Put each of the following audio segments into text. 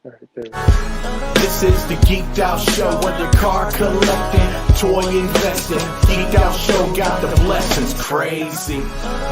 All right, there. This is the Geeked Out Show, whether car collecting, toy investing. Geeked Out Show got the blessings crazy.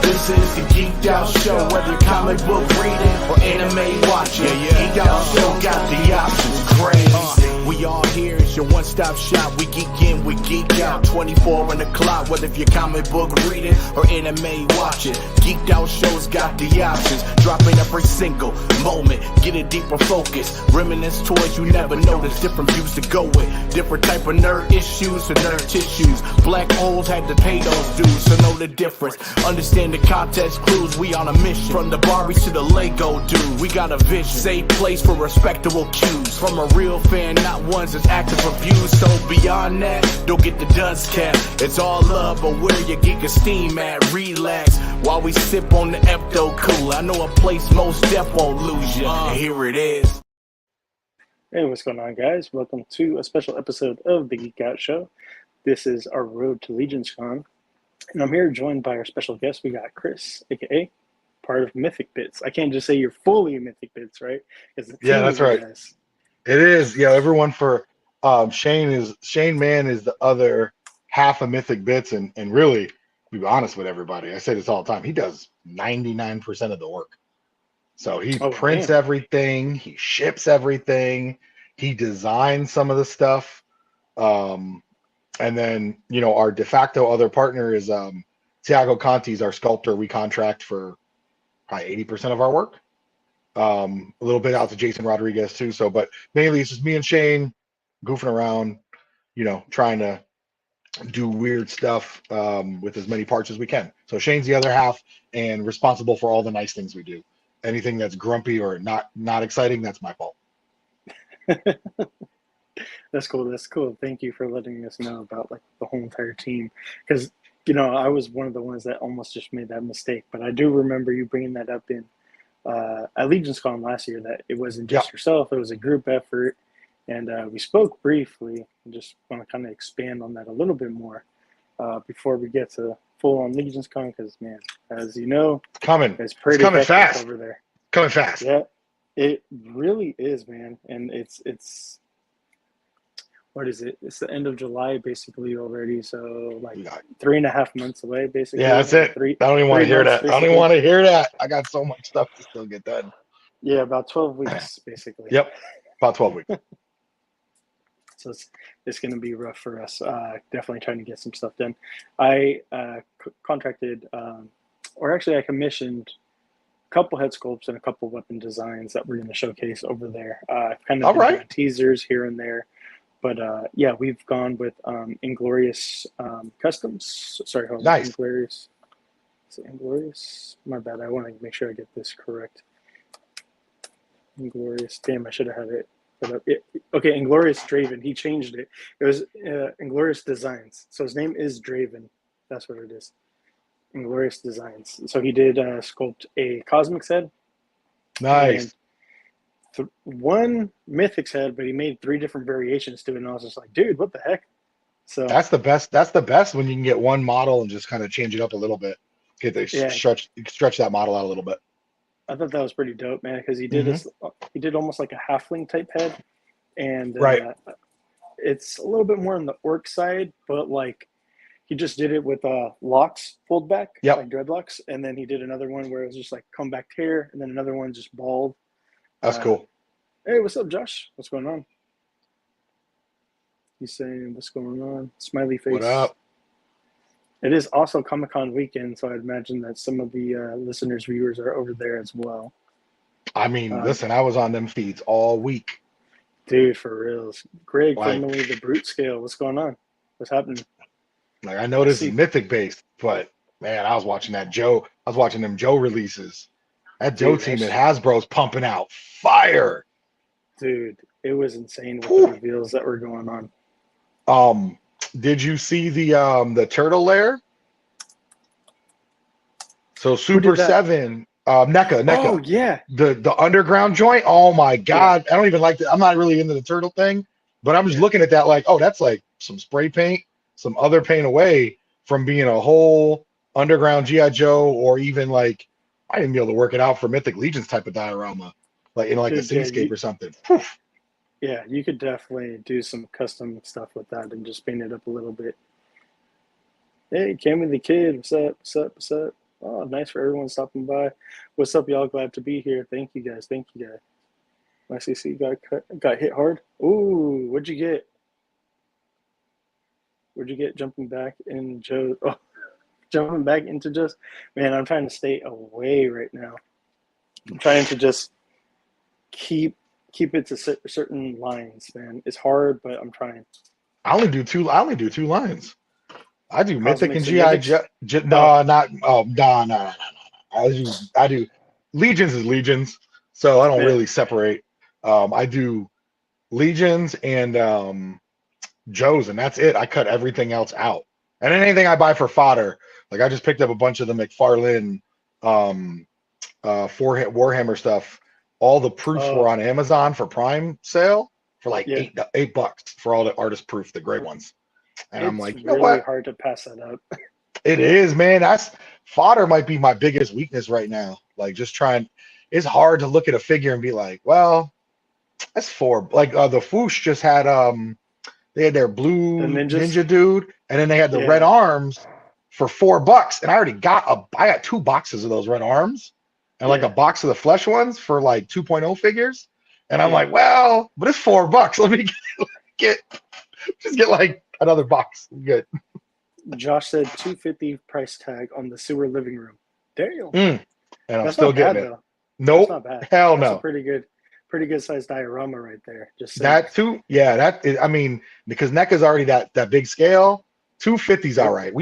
This is the Geeked Out Show, whether comic book reading or anime watching. Geeked Out Show got the options crazy. We all here, it's your one-stop shop. We geek in, we geek out, 24 on the clock. Whether if you're comic book reading or anime watching, Geeked Out Show's got the options. Dropping every single moment, get a deeper focus. Reminisce toys you never noticed, different views to go with. Different type of nerd issues or nerd tissues. Black holes had to pay those dues, so know the difference. Understand the context clues, we on a mission. From the Barbies to the Lego dude, we got a vision. Safe place for respectable cues. From a real fan, not ones that's active reviews. So beyond that, don't get the dust cap. It's all love, but where your geek esteem at? Relax while we sip on the Epto Cool. I know a place most deaf won't lose you. And here it is. Hey, what's going on, guys? Welcome to a special episode of the Geek Out Show. This is our road to LegionsCon, and I'm here joined by our special guest. We got Kris, aka part of Mythic Bits. I can't just say you're fully Mythic Bits, right? Yeah, that's right. Guys. It is. Yeah, everyone for Shane Man is the other half of Mythic Bits, and really, to be honest with everybody, I say this all the time. He does 99% of the work. So he prints everything, he ships everything, he designs some of the stuff. And then, you know, our de facto other partner is Tiago Conti's our sculptor. We contract for probably 80% of our work. A little bit out to Jason Rodriguez too. So, but mainly it's just me and Shane goofing around, you know, trying to do weird stuff with as many parts as we can. So Shane's the other half and responsible for all the nice things we do. Anything that's grumpy or not exciting, that's my fault. That's cool. That's cool. Thank you for letting us know about like the whole entire team, because you know I was one of the ones that almost just made that mistake. But I do remember you bringing that up in at LegionsCon last year, that it wasn't just yourself; it was a group effort. And we spoke briefly. I just want to kind of expand on that a little bit more before we get to full on LegionsCon, because man, as you know, it's coming. It's pretty coming fast over there. Coming fast. Yeah, it really is, man. And it's what is it? It's the end of July basically already. So like 3.5 months away, basically. Yeah, that's it. I don't even want to hear that. Basically. I don't even want to hear that. I got so much stuff to still get done. Yeah, about 12 weeks, basically. Yep, about 12 weeks. So it's going to be rough for us. Definitely trying to get some stuff done. I contracted, or actually I commissioned a couple head sculpts and a couple weapon designs that we're going to showcase over there. I've kind of done teasers here and there. But yeah, we've gone with Inglorious Customs. Sorry, hold on. Nice. Inglorious. Is it Inglorious? My bad. I want to make sure I get this correct. Inglorious. Damn, I should have had it. Okay, Inglorious Draven. He changed it. It was Inglorious Designs. So his name is Draven. That's what it is. Inglorious Designs. So he did sculpt a Cosmic's head. Nice. One Mythic's head, but he made 3 different variations to it. And I was just like, dude, what the heck? So that's the best. That's the best when you can get one model and just kind of change it up a little bit. Stretch that model out a little bit. I thought that was pretty dope, man, because he did he did almost like a halfling type head, and it's a little bit more on the orc side, but like he just did it with locks pulled back, like dreadlocks, and then he did another one where it was just like comeback hair, and then another one just bald. That's cool. Hey, what's up, Josh? What's going on? He's saying, "What's going on?" Smiley face. What up? It is also Comic-Con weekend, so I'd imagine that some of the listeners, viewers are over there as well. I mean, listen, I was on them feeds all week. Dude, for reals. Greg, formerly the Brute Scale. What's going on? What's happening? Like, I know this is Mythic based, but man, I was watching that Joe. I was watching them Joe releases. That Joe team at Hasbro's pumping out fire. Dude, it was insane with the reveals that were going on. Did you see the turtle lair? So Super 7, NECA. Oh yeah. The underground joint. Oh my God. Yeah. I don't even like that. I'm not really into the turtle thing, but I'm just looking at that like, oh, that's like some spray paint, some other paint away from being a whole underground G.I. Joe, or even like I didn't be able to work it out for Mythic Legions type of diorama. like in like a Dude, yeah, cityscape or something. Poof. yeah, you could definitely do some custom stuff with that and just paint it up a little bit. Hey, Cammy the Kid, what's up? What's up? What's up? Oh, nice for everyone stopping by. What's up, y'all? Glad to be here. Thank you guys. Thank you guys. My CC got hit hard. Ooh, what'd you get? What'd you get jumping back in Joe? Oh, jumping back into just, man, I'm trying to stay away right now. I'm trying to just keep it to certain lines, man. It's hard, but I'm trying. I only do two lines. I do Mythic and Cosmics and GI. Mythics? No, not no. I do Legions is Legions, so I don't Yeah. really separate. I do Legions and Joes, and that's it. I cut everything else out. And then anything I buy for fodder, like I just picked up a bunch of the McFarlane Warhammer stuff. All the proofs were on Amazon for Prime sale for like Yeah. $8 for all the artist proof, the great ones. And I'm like, you know really what? hard to pass that up. It is, man. That's fodder might be my biggest weakness right now. Like just trying, it's hard to look at a figure and be like, well, that's four. Like the Foosh just had they had their blue The ninja dude, and then they had the red Yeah. arms for $4. And I already got I got 2 boxes of those red arms and like Yeah. a box of the flesh ones for like 2.0 figures. And I'm Yeah. like, well, but it's $4. Let me get just get like another box. Good. Josh said 250 price tag on the sewer living room. Damn. And I'm That's still not bad getting it. though. Nope. That's not bad. Hell That's no. a pretty good sized diorama right there. Just saying. That too, yeah. That is, I mean, because NECA's already that big scale. 250's all right.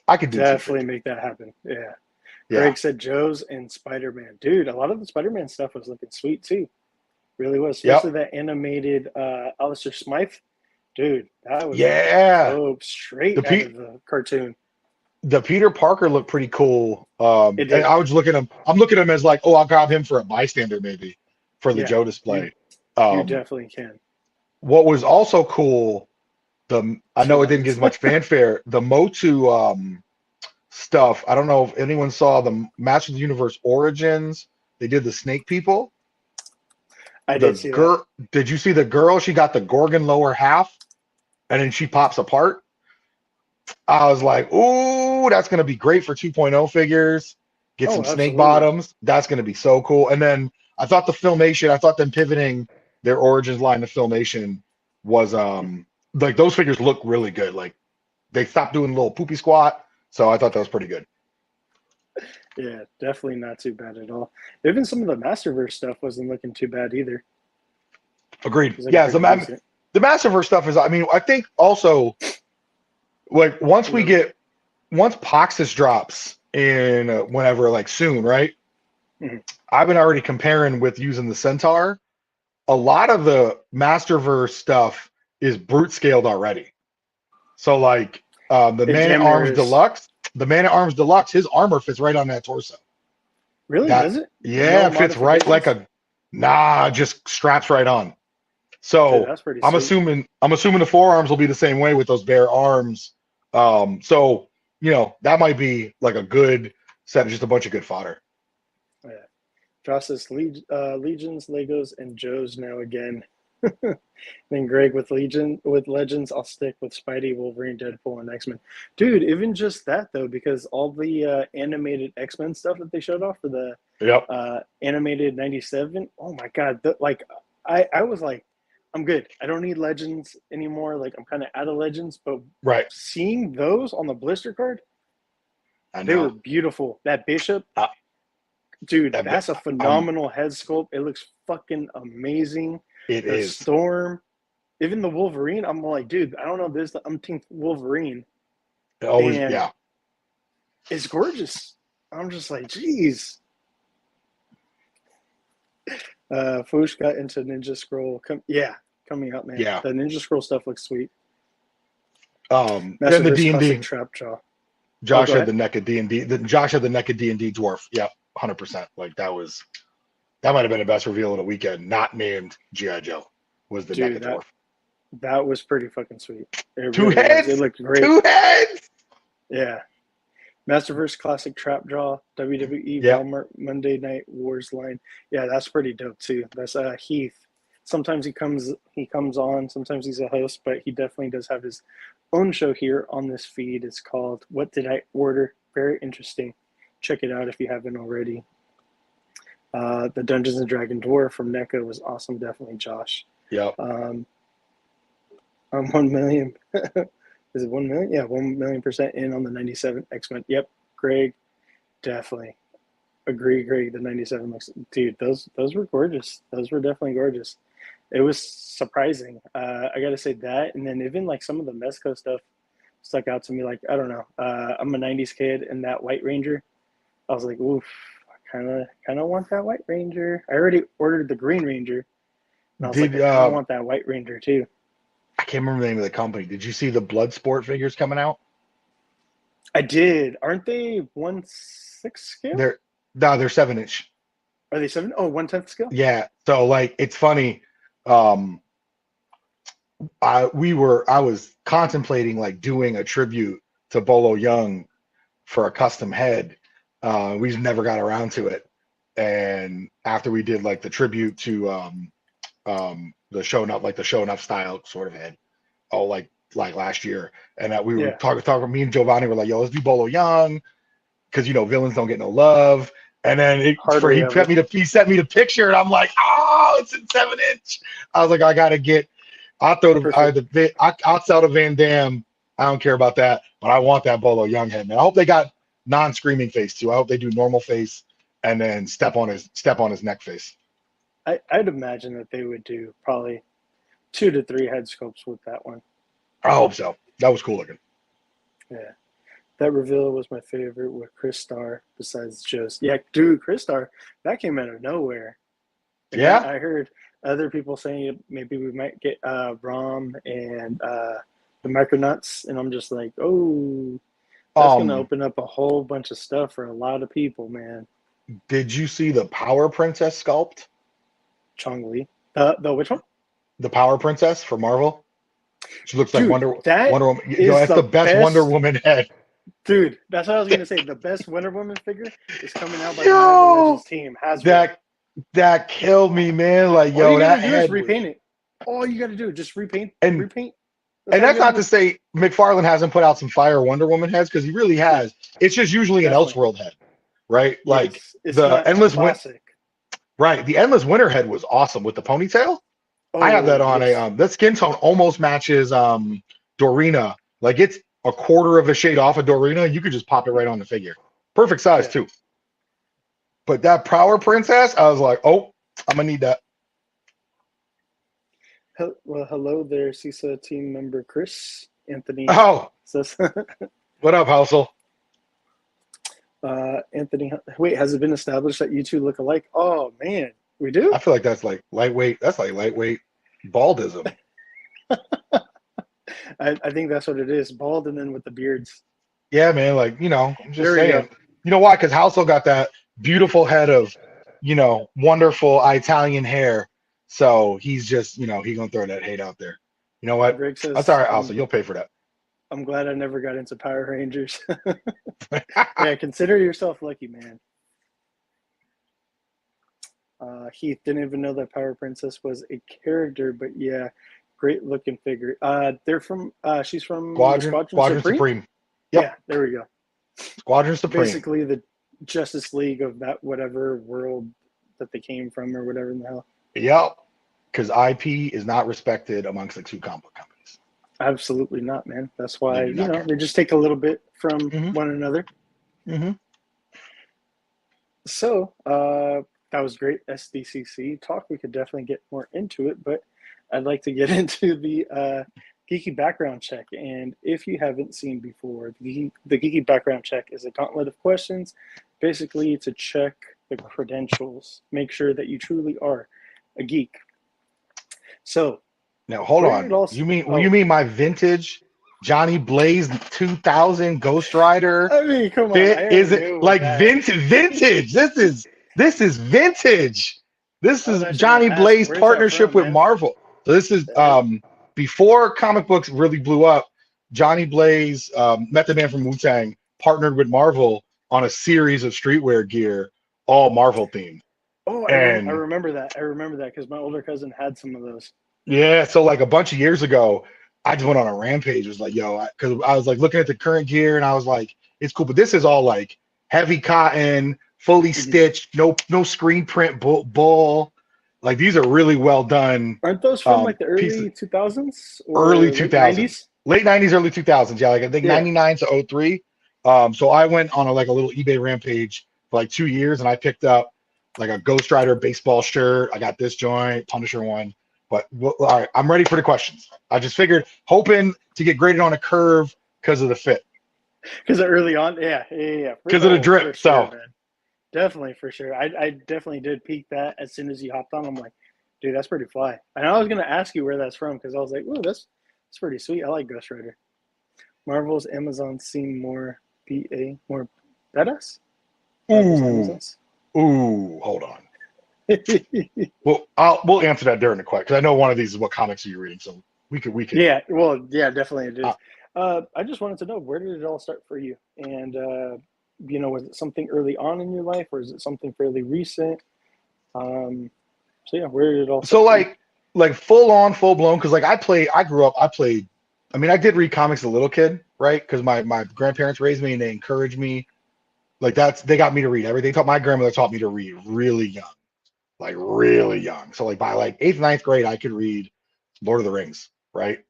I could do definitely 250. make that happen. Yeah. Yeah. Greg said Joe's and Spider-Man. Dude, a lot of the Spider-Man stuff was looking sweet too. Really was. Especially that animated Alistair Smythe. Dude, that was dope, straight out of the cartoon. The Peter Parker looked pretty cool. It And did. I was looking at him. I'm looking at him as like, oh, I'll grab him for a bystander maybe for the Joe display. You definitely can. What was also cool, I know it didn't get as much fanfare. The Motu stuff. I don't know if anyone saw the Masters of the Universe Origins. They did the Snake People. I did see that. Did you see the girl? She got the Gorgon lower half, and then she pops apart. I was like, ooh, that's going to be great for 2.0 figures. Get some absolutely. snake bottoms. That's going to be so cool. And then I thought them pivoting their Origins line to Filmation was like those figures look really good. Like they stopped doing a little poopy squat. So I thought that was pretty good. Yeah, definitely not too bad at all. Even some of the Masterverse stuff wasn't looking too bad either. Agreed. Yeah, the Masterverse stuff is, I mean, I think also, like, once Poxus drops in whenever, like, soon, right? Mm-hmm. I've been already comparing with using the Centaur. A lot of the Masterverse stuff is brute scaled already. So, like, the Man at Arms Deluxe, his armor fits right on that torso. Really? Does it? Yeah, it fits right like just straps right on. So dude, I'm assuming the forearms will be the same way with those bare arms. So that might be like a good set of just a bunch of good fodder. Yeah. Josh says Legions, Legos, and Joe's now again. Then Greg with Legends, I'll stick with Spidey, Wolverine, Deadpool, and X-Men. Dude, even just that though, because all the animated X-Men stuff that they showed off for the animated 97. Oh my god! I was like, I'm good. I don't need Legends anymore. Like I'm kind of out of Legends, but seeing those on the blister card, they were beautiful. That Bishop, dude, that's a phenomenal head sculpt. It looks fucking amazing. It is. Storm, even the Wolverine. I'm like, dude, I don't know this. I'm Team Wolverine. Always, it's gorgeous. I'm just like, geez. Foosh got into Ninja Scroll. Coming up, man. Yeah. The Ninja Scroll stuff looks sweet. Then the D&D Trap Jaw. Josh had the neck of D&D. Josh had the neck of D&D dwarf. Yep, 100%. Like that might have been the best reveal of the weekend. Not named G.I. Joe was the neck of dwarf. That was pretty fucking sweet. Two heads. It looked great. 2 heads. Yeah. Masterverse Classic Trap Draw, WWE Yep. Walmart Monday Night Wars line. Yeah, that's pretty dope too. That's Heath. Sometimes he comes on, sometimes he's a host, but he definitely does have his own show here on this feed. It's called What Did I Order? Very interesting. Check it out if you haven't already. The Dungeons and Dragon Dwarf from NECA was awesome, definitely Josh. Yep. I'm 1 million. Is it 1 million? Yeah, 1 million% in on the 97 X-Men. Yep, Greg, definitely. Agree, Greg, the 97 looks, dude, those were gorgeous. Those were definitely gorgeous. It was surprising. I got to say that. And then even like some of the Mezco stuff stuck out to me. Like, I don't know. I'm a 90s kid, and that White Ranger, I was like, oof, I kind of want that White Ranger. I already ordered the Green Ranger. And I was like, I want that White Ranger too. I can't remember the name of the company. Did you see the Bloodsport figures coming out? I did. Aren't they 1/6 scale? They're 7-inch. Are they 7? Oh, 1/10 scale? Yeah. So like it's funny. I was contemplating like doing a tribute to Bolo Young for a custom head. We just never got around to it. And after we did like the tribute to the show enough style sort of head, like last year, and we were talking. Me and Giovanni were like, "Yo, let's do Bolo Young," because villains don't get no love. And then he sent me the picture, and I'm like, "Oh, it's in 7-inch." I was like, "I gotta get. I'll throw I'll sell the Van Damme. I don't care about that, but I want that Bolo Young head, man. I hope they got non-screaming face too. I hope they do normal face and then step on his neck face." I'd imagine that they would do probably 2 to 3 head sculpts with that one. I hope so. That was cool looking. Yeah. That reveal was my favorite with Kris Star, besides Joe's. Yeah, dude, Kris Star, that came out of nowhere. And yeah. I heard other people saying maybe we might get Rom and the Micronauts, and I'm just like, oh, that's going to open up a whole bunch of stuff for a lot of people, man. Did you see the Power Princess sculpt? Chong-Li. The which one? The Power Princess for Marvel. She looks like Wonder Woman. That's the best Wonder Woman head. Dude, that's what I was going to say. The best Wonder Woman figure is coming out by the Marvel Legends team. That killed me, man. Like, all you gotta do is repaint it. All you got to do is just repaint. And that's not to say McFarlane hasn't put out some fire Wonder Woman heads, because he really has. It's just usually an Elseworld head, right? Like it's the Endless Winter. Right, the Endless Winter head was awesome with the ponytail. I have that on that skin tone almost matches Dorina. Like it's a quarter of a shade off of Dorina. You could just pop it right on the figure. Perfect size too. But that Power Princess, I was like, oh, I'm gonna need that. Well, hello there, CISA team member Chris Anthony. Oh, what up, Housel? Anthony, wait, has it been established that you two look alike? Oh man, we do? I feel like that's like lightweight. That's like lightweight baldism. I think that's what it is. Bald and then with the beards. Yeah, man. Like, I'm just saying. You know why? Because Housel got that beautiful head of, wonderful Italian hair. So he's just, he's gonna throw that hate out there. You know what? Greg says, that's all right, Housel. You'll pay for that. I'm glad I never got into Power Rangers. Yeah, consider yourself lucky, man. Heath didn't even know that Power Princess was a character, but yeah, great looking figure. They're from she's from Squadron Supreme. Yep. Yeah, there we go. Squadron Supreme. Basically the Justice League of that whatever world that they came from or whatever in the hell. Yep. Because IP is not respected amongst the two comic book companies. Absolutely not, man. That's why they just take a little bit from one another. Mm-hmm. So that was great SDCC talk. We could definitely get more into it, but I'd like to get into the geeky background check. And if you haven't seen before, the geeky background check is a gauntlet of questions, basically to check the credentials, make sure that you truly are a geek. So now hold on. You mean my vintage Johnny Blaze 2000 Ghost Rider? I mean, come on. Is it like vintage? This is vintage. This is Johnny Blaze partnership with Marvel. So this is before comic books really blew up. Johnny Blaze, Method Man from Wu-Tang, partnered with Marvel on a series of streetwear gear, all Marvel themed. Oh, I And remember that. I remember that because my older cousin had some of those. yeah, so like a bunch of years ago, I just went on a rampage. It was like, yo, because I was like looking at the current gear and I was like, it's cool, but this is all like heavy cotton, fully stitched, no screen print bull. Like these are really well done Aren't those from like the pieces. early 2000s Early or late 2000s, 90s? late 90s, early 2000s. Yeah, like I think Yeah. 99 to 03. So I went on like a little eBay rampage for like 2 years, and I picked up like a Ghost Rider baseball shirt. I got this joint Punisher one. But all right, I'm ready for the questions. I just figured, hoping to get graded on a curve because of the fit, Because early on, yeah. because of the For drip. sure, So man. Definitely, for sure. I definitely did peek that as soon as you hopped on. I'm like, dude, that's pretty fly. And I was gonna ask you where that's from because I was like, ooh, that's pretty sweet. I like Ghost Rider. Marvel's Amazon seem more more badass. Marvel's ooh, Amazons. hold on. Well, we'll answer that during the question because I know one of these is what comics are you reading, so we could. Yeah, well, yeah, definitely it is. Uh, I just wanted to know, where did it all start for you? And was it something early on in your life, or is it something fairly recent? So yeah, where did it all So start for you? like full blown, because like I grew up, I played. I mean, I did read comics as a little kid, right? Because my grandparents raised me and they encouraged me. Like they got me to read everything. My grandmother taught me to read really young, like really young. So like by like eighth, ninth grade, I could read Lord of the Rings, right?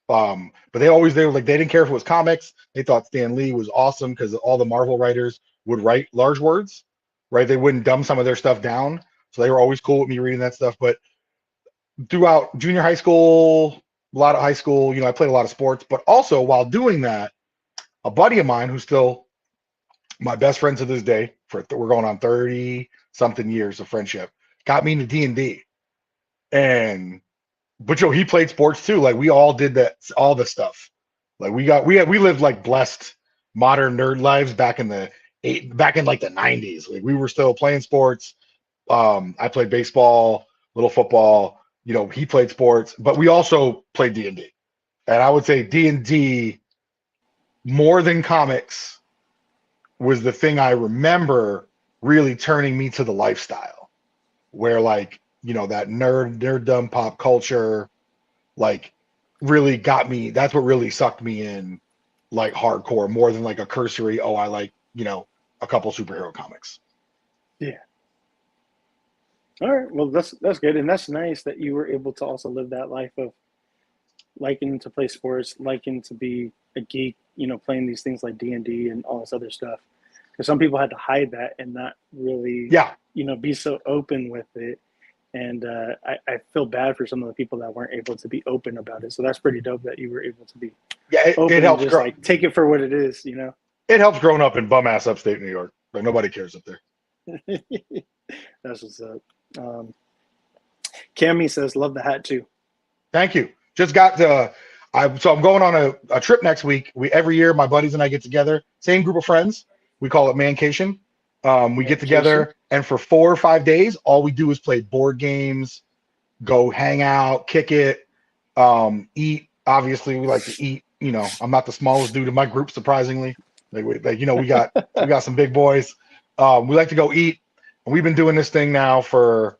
But they were like they didn't care if it was comics. They thought Stan Lee was awesome because all the Marvel writers would write large words, right? They wouldn't dumb some of their stuff down. So they were always cool with me reading that stuff. But throughout junior high school, a lot of high school, I played a lot of sports. But also while doing that, a buddy of mine who's still my best friend to this day, we're going on 30 something years of friendship, got me into D&D. And but he played sports too. Like we all did that, all the stuff. Like we lived like blessed modern nerd lives back in like the 90s. Like we were still playing sports. I played baseball, little football. He played sports, but we also played D&D. And I would say D&D more than comics was the thing I remember really turning me to the lifestyle, where like that nerddom pop culture like really got me. That's what really sucked me in like hardcore more than like a cursory, oh, I like a couple superhero comics. Yeah. All right. Well, that's good, and that's nice that you were able to also live that life of liking to play sports, liking to be a geek. Playing these things like D&D and all this other stuff. Because some people had to hide that and not really, be so open with it. And I feel bad for some of the people that weren't able to be open about it. So that's pretty dope that you were able to be open it helps and just like take it for what it is. It helps growing up in bum ass upstate New York. Like nobody cares up there. That's what's up. Cammy says, love the hat too. Thank you. Just got to. So I'm going on a trip next week. Every year my buddies and I get together, same group of friends. We call it Mancation. We get together, and for 4 or 5 days, all we do is play board games, go hang out, kick it, eat. Obviously, we like to eat. I'm not the smallest dude in my group, surprisingly. We got some big boys. We like to go eat, and we've been doing this thing now for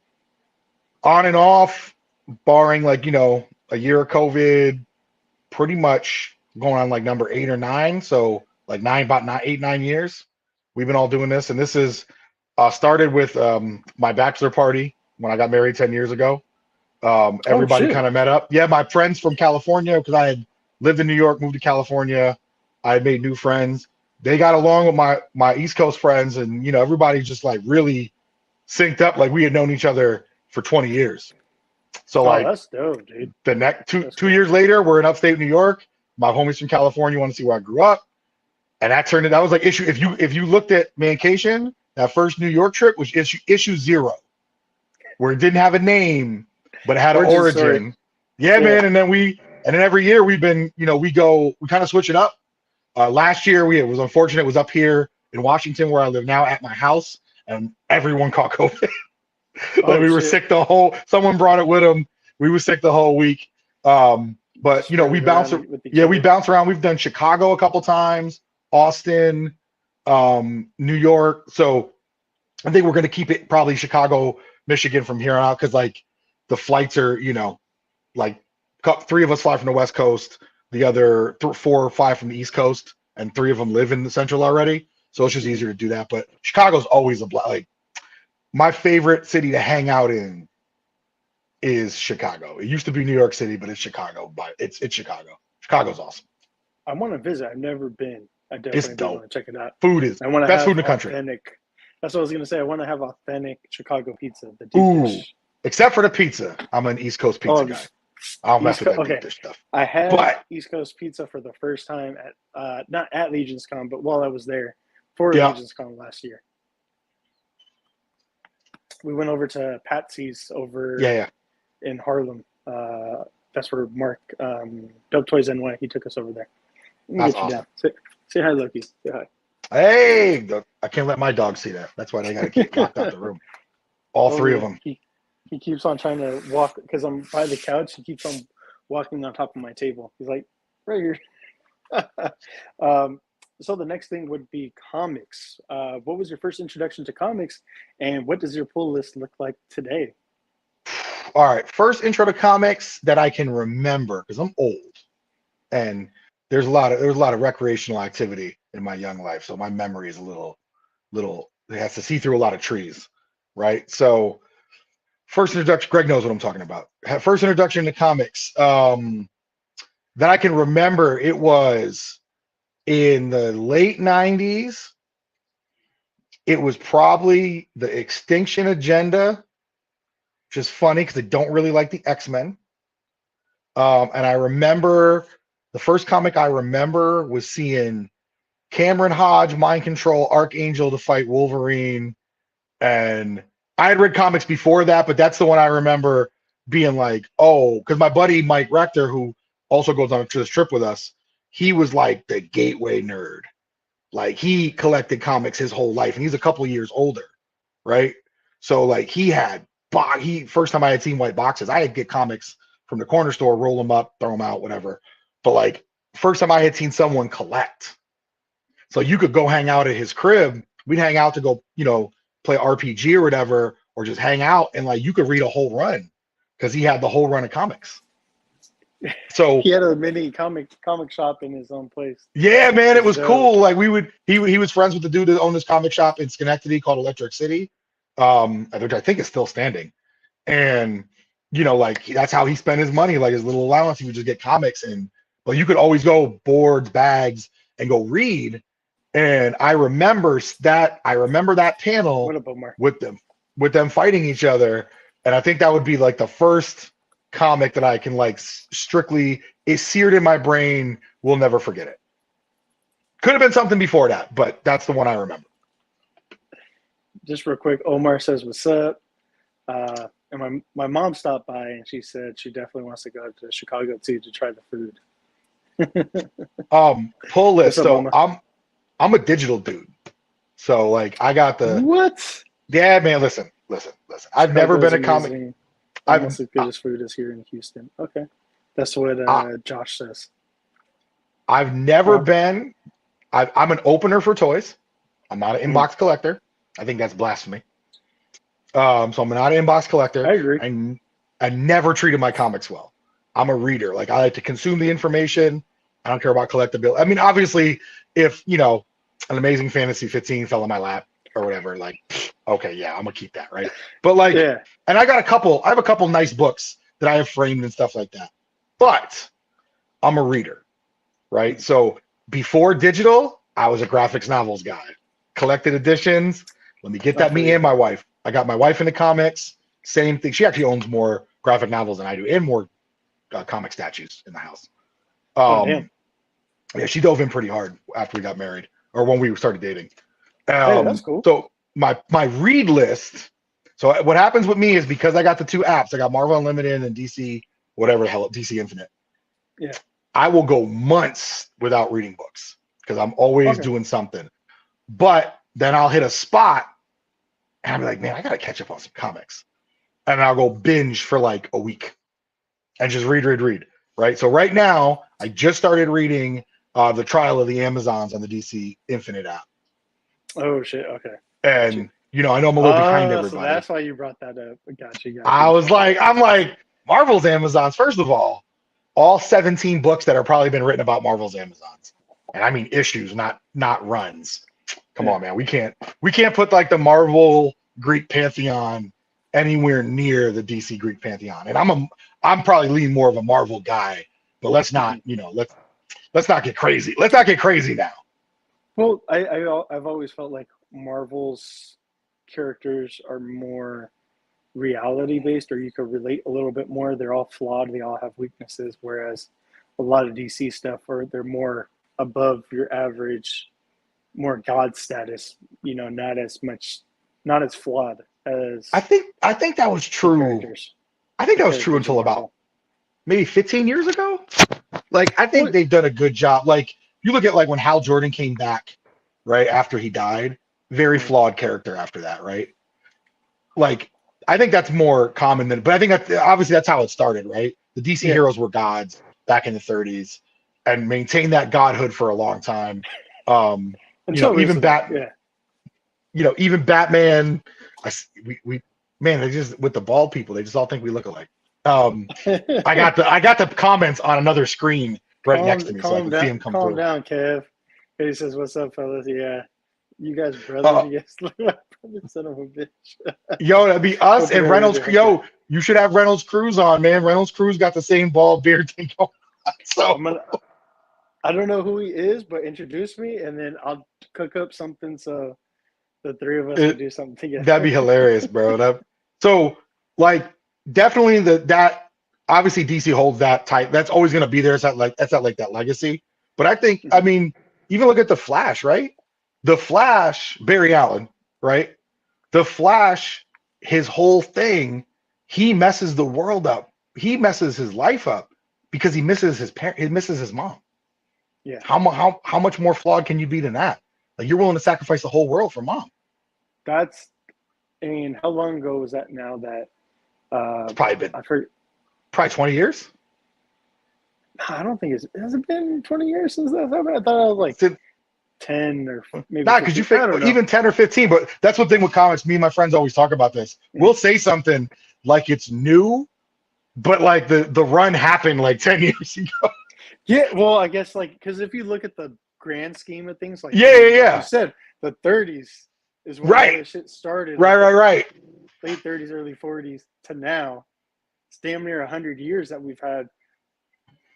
on and off, barring like a year of COVID, pretty much going on like number 8 or 9. So like 8, 9 years. We've been all doing this, and this is started with my bachelor party when I got married 10 years ago. Everybody kind of met up. Yeah, my friends from California, because I had lived in New York, moved to California. I had made new friends. They got along with my East Coast friends, and everybody just like really synced up, like we had known each other for 20 years. So that's dope, dude. The next two years later, we're in upstate New York. My homies from California want to see where I grew up. And that was like issue. If you looked at Mancation, that first New York trip was issue 0, where it didn't have a name, but it had an origin. Yeah, man. And then every year we've been, we kind of switch it up. Last year it was unfortunate. It was up here in Washington where I live now at my house, and everyone caught COVID. We were sick someone brought it with them. We were sick the whole week. But we bounce around. We've done Chicago a couple times, Austin, New York. So I think we're going to keep it probably Chicago, Michigan from here on out because like the flights are, like 3 of us fly from the West Coast, the other 4 or 5 from the East Coast, and 3 of them live in the Central already. So it's just easier to do that. But Chicago's always like my favorite city to hang out in is Chicago. It used to be New York City, but it's Chicago. But it's Chicago. Chicago's awesome. I want to visit. I've never been. I It's definitely do dope. want to check it out. Food is I want to best have food in the country. authentic. That's what I was gonna say. I want to have authentic Chicago pizza. The deep Ooh, dish. except for the pizza. I'm an East Coast pizza guy. I don't mess with that deep dish stuff. I had But East Coast pizza for the first time at not at Legion's Con, but while I was there for Yeah. Legion's Con last year. We went over to Patsy's over in Harlem. That's where Mark Dope Toys NY. He took us over there. That's awesome. Say hi, Loki. Say hi. Hey, I can't let my dog see that. That's why they got to keep locked out the room. All 3 of them. He keeps on trying to walk because I'm by the couch. He keeps on walking on top of my table. He's like, right here. So the next thing would be comics. What was your first introduction to comics, and what does your pull list look like today? All right, first intro to comics that I can remember because I'm old, and there's a lot of recreational activity in my young life, so my memory is a little. It has to see through a lot of trees, right? So first introduction, Greg knows what I'm talking about. First introduction to comics that I can remember, it was in the late 90s. It was probably the Extinction Agenda, which is funny because I don't really like the X-Men. And I remember the first comic I remember was seeing Cameron Hodge, Mind Control, Archangel to fight Wolverine. And I had read comics before that, but that's the one I remember being like, oh, because my buddy Mike Rector, who also goes on to this trip with us, he was like the gateway nerd. Like he collected comics his whole life, and he's a couple of years older, right? So like first time I had seen white boxes, I had get comics from the corner store, roll them up, throw them out, whatever. But like first time I had seen someone collect. So you could go hang out at his crib. We'd hang out to go, play RPG or whatever, or just hang out, and like you could read a whole run because he had the whole run of comics. So he had a mini comic shop in his own place. Yeah, man, it was cool. Like he was friends with the dude that owned this comic shop in Schenectady called Electric City, which I think is still standing. And like that's how he spent his money, like his little allowance. He would just get comics, but you could always go boards, bags, and go read. And I remember that panel with them fighting each other. And I think that would be like the first comic that I can like strictly, it's seared in my brain, will never forget it. Could have been something before that, but that's the one I remember. Just real quick, Omar says, what's up? And my mom stopped by and she said she definitely wants to go to Chicago too to try the food. Pull list. Up, so Mama? I'm a digital dude. So like I got the what? Yeah, man, listen. I've never been a comic. Almost as good as food is here in Houston. Okay. That's what Josh says. I've never been. I'm an opener for toys. I'm not an inbox collector. I think that's blasphemy. So I'm not an inbox collector. I agree. I never treated my comics well. I'm a reader. Like I like to consume the information. I don't care about collectability. I mean, obviously, if an Amazing Fantasy 15 fell in my lap or whatever, like, okay, yeah, I'm gonna keep that, right? But like, yeah. And I have a couple nice books that I have framed and stuff like that. But I'm a reader, right? So before digital, I was a graphics novels guy. Collected editions. Let me get that. Me and my wife. I got my wife into comics. Same thing. She actually owns more graphic novels than I do, and more comic statues in the house. Yeah, she dove in pretty hard after we got married, or when we started dating. That's cool. So my read list. So what happens with me is because I got the 2 apps, I got Marvel Unlimited and DC, whatever the hell, DC Infinite. Yeah. I will go months without reading books because I'm always doing something. But then I'll hit a spot and I'll be like, man, I gotta catch up on some comics. And I'll go binge for like a week and just read. Right. So right now I just started reading The Trial of the Amazons on the DC Infinite app. Oh shit. Okay. Gotcha. And I know I'm a little behind So everybody. that's why you brought that up. Gotcha. I'm like, Marvel's Amazons. First of all 17 books that are probably been written about Marvel's Amazons, and I mean issues, not runs. Come on, man. We can't put like the Marvel Greek pantheon anywhere near the DC Greek pantheon. And I'm probably lean more of a Marvel guy, but let's not, let's not get crazy. Let's not get crazy now. Well, I've always felt like Marvel's characters are more reality based, or you could relate a little bit more. They're all flawed. They all have weaknesses, whereas a lot of DC stuff they're more above your average, more God status. Not as flawed as I think that was true. characters. I think that was true until about maybe 15 years ago. Like, I think they've done a good job. Like, you look at like when Hal Jordan came back, right after he died, very flawed character after that, right? Like, I think that's more common but I think obviously that's how it started, right? The DC heroes were gods back in the 30s and maintained that godhood for a long time. Even Batman. Even Batman. They just, with the bald people, they just all think we look alike. I got the comments on another screen next to me, so I can see him come through. Calm down, Kev. He says, "What's up, fellas? Yeah, you guys brothers. You guys look like brother, son of a bitch." Yo, that'd be us and Reynolds. Yo, you should have Reynolds Cruz on, man. Reynolds Cruz got the same bald beard thing going on. So I don't know who he is, but introduce me, and then I'll cook up something so the three of us can do something together. That'd be hilarious, bro. So, like, definitely that obviously DC holds that tight. That's always going to be there. It's that legacy. But I think, I mean, even look at the Flash, right? The Flash, Barry Allen, right? The Flash, his whole thing, he messes the world up. He messes his life up because he misses his parent. He misses his mom. Yeah. How much more flawed can you be than that? Like, you're willing to sacrifice the whole world for mom. How long ago was that now that it's probably been probably 20 years. I don't think has it been 20 years since that happened? I thought it was like 10 or maybe. Not because you think even 10 or 15, but that's one thing with comics. Me and my friends always talk about this. We'll say something like it's new, but like the run happened like 10 years ago. Yeah, well, I guess like because if you look at the grand scheme of things, like like you said, the 30s is when all this shit started. Right. Late 30s, early 40s to now, it's damn near 100 years that we've had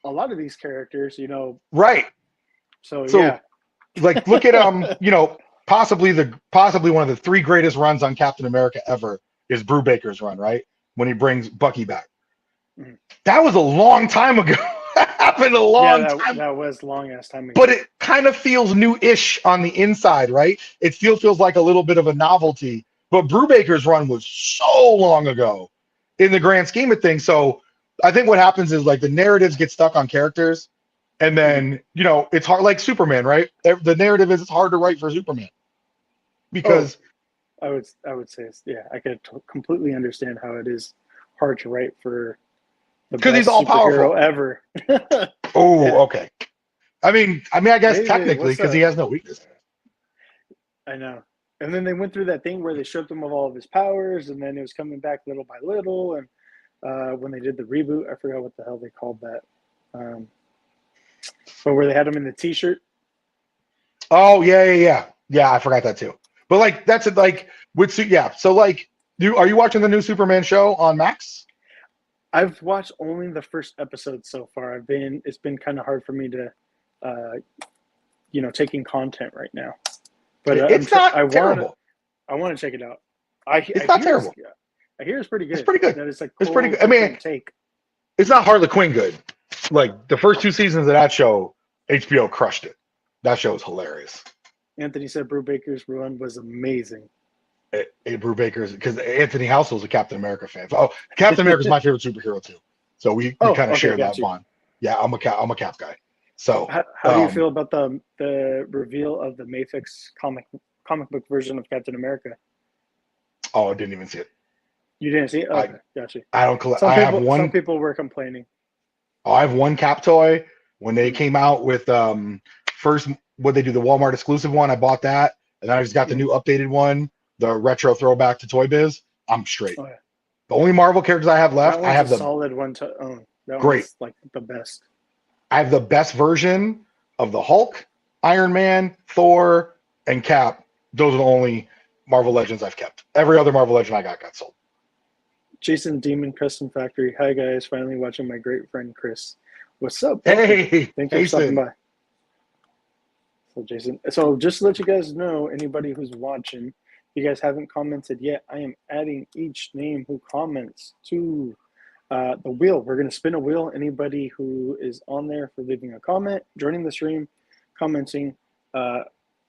a lot of these characters, Right. So yeah. Like, look at possibly one of the three greatest runs on Captain America ever is Brubaker's run, right? When he brings Bucky back. Mm-hmm. That was a long time ago. That happened a long time. That was long ass time ago. But it kind of feels new-ish on the inside, right? It still feels like a little bit of a novelty. But Brubaker's run was so long ago in the grand scheme of things. So I think what happens is like the narratives get stuck on characters, and then it's hard, like Superman, right? The narrative is it's hard to write for Superman because I would say I could completely understand how it is hard to write for because he's all powerful ever. Okay. I mean, I guess technically because he has no weakness. I know. And then they went through that thing where they stripped him of all of his powers, and then it was coming back little by little. And when they did the reboot, I forgot what the hell they called that. But where they had him in the T-shirt. Oh yeah. I forgot that too. But like that's it. Like So like, are you watching the new Superman show on Max? I've watched only the first episode so far. It's been kind of hard for me to, taking content right now. But it's not terrible. I want to check it out. It's not terrible. I hear it's pretty good. It's pretty good. That it's like it's pretty good. I mean, it's not Harley Quinn good. Like the first two seasons of that show, HBO crushed it. That show is hilarious. Anthony said Brubaker's run was amazing. Brubaker's because Anthony Housel's a Captain America fan. Oh, Captain America's my favorite superhero too. So we kind of share that bond. Yeah, I'm a Cap guy. So how do you feel about the reveal of the Mythic's comic book version of Captain America? Oh, I didn't even see it. You didn't see it? Okay, gotcha. I don't collect. Some people were complaining. Oh, I have one Cap toy. When they came out with first what they do, the Walmart exclusive one, I bought that. and then I just got the new updated one, the retro throwback to Toy Biz. I'm straight. Oh, yeah. The only Marvel characters I have left, That I one's have a the solid one to own. That great. one's like the best. I have the best version of the Hulk, Iron Man, Thor, and Cap. Those are the only Marvel Legends I've kept. Every other Marvel Legend I got sold. Jason Demon Custom Factory. Hi guys, finally watching my great friend Kris. What's up? Welcome. Hey, Thank you for stopping Jason. by. So Jason, so just to let you guys know, anybody who's watching, if you guys haven't commented yet, I am adding each name who comments to the wheel. We're going to spin a wheel. Anybody who is on there for leaving a comment, joining the stream, commenting, they're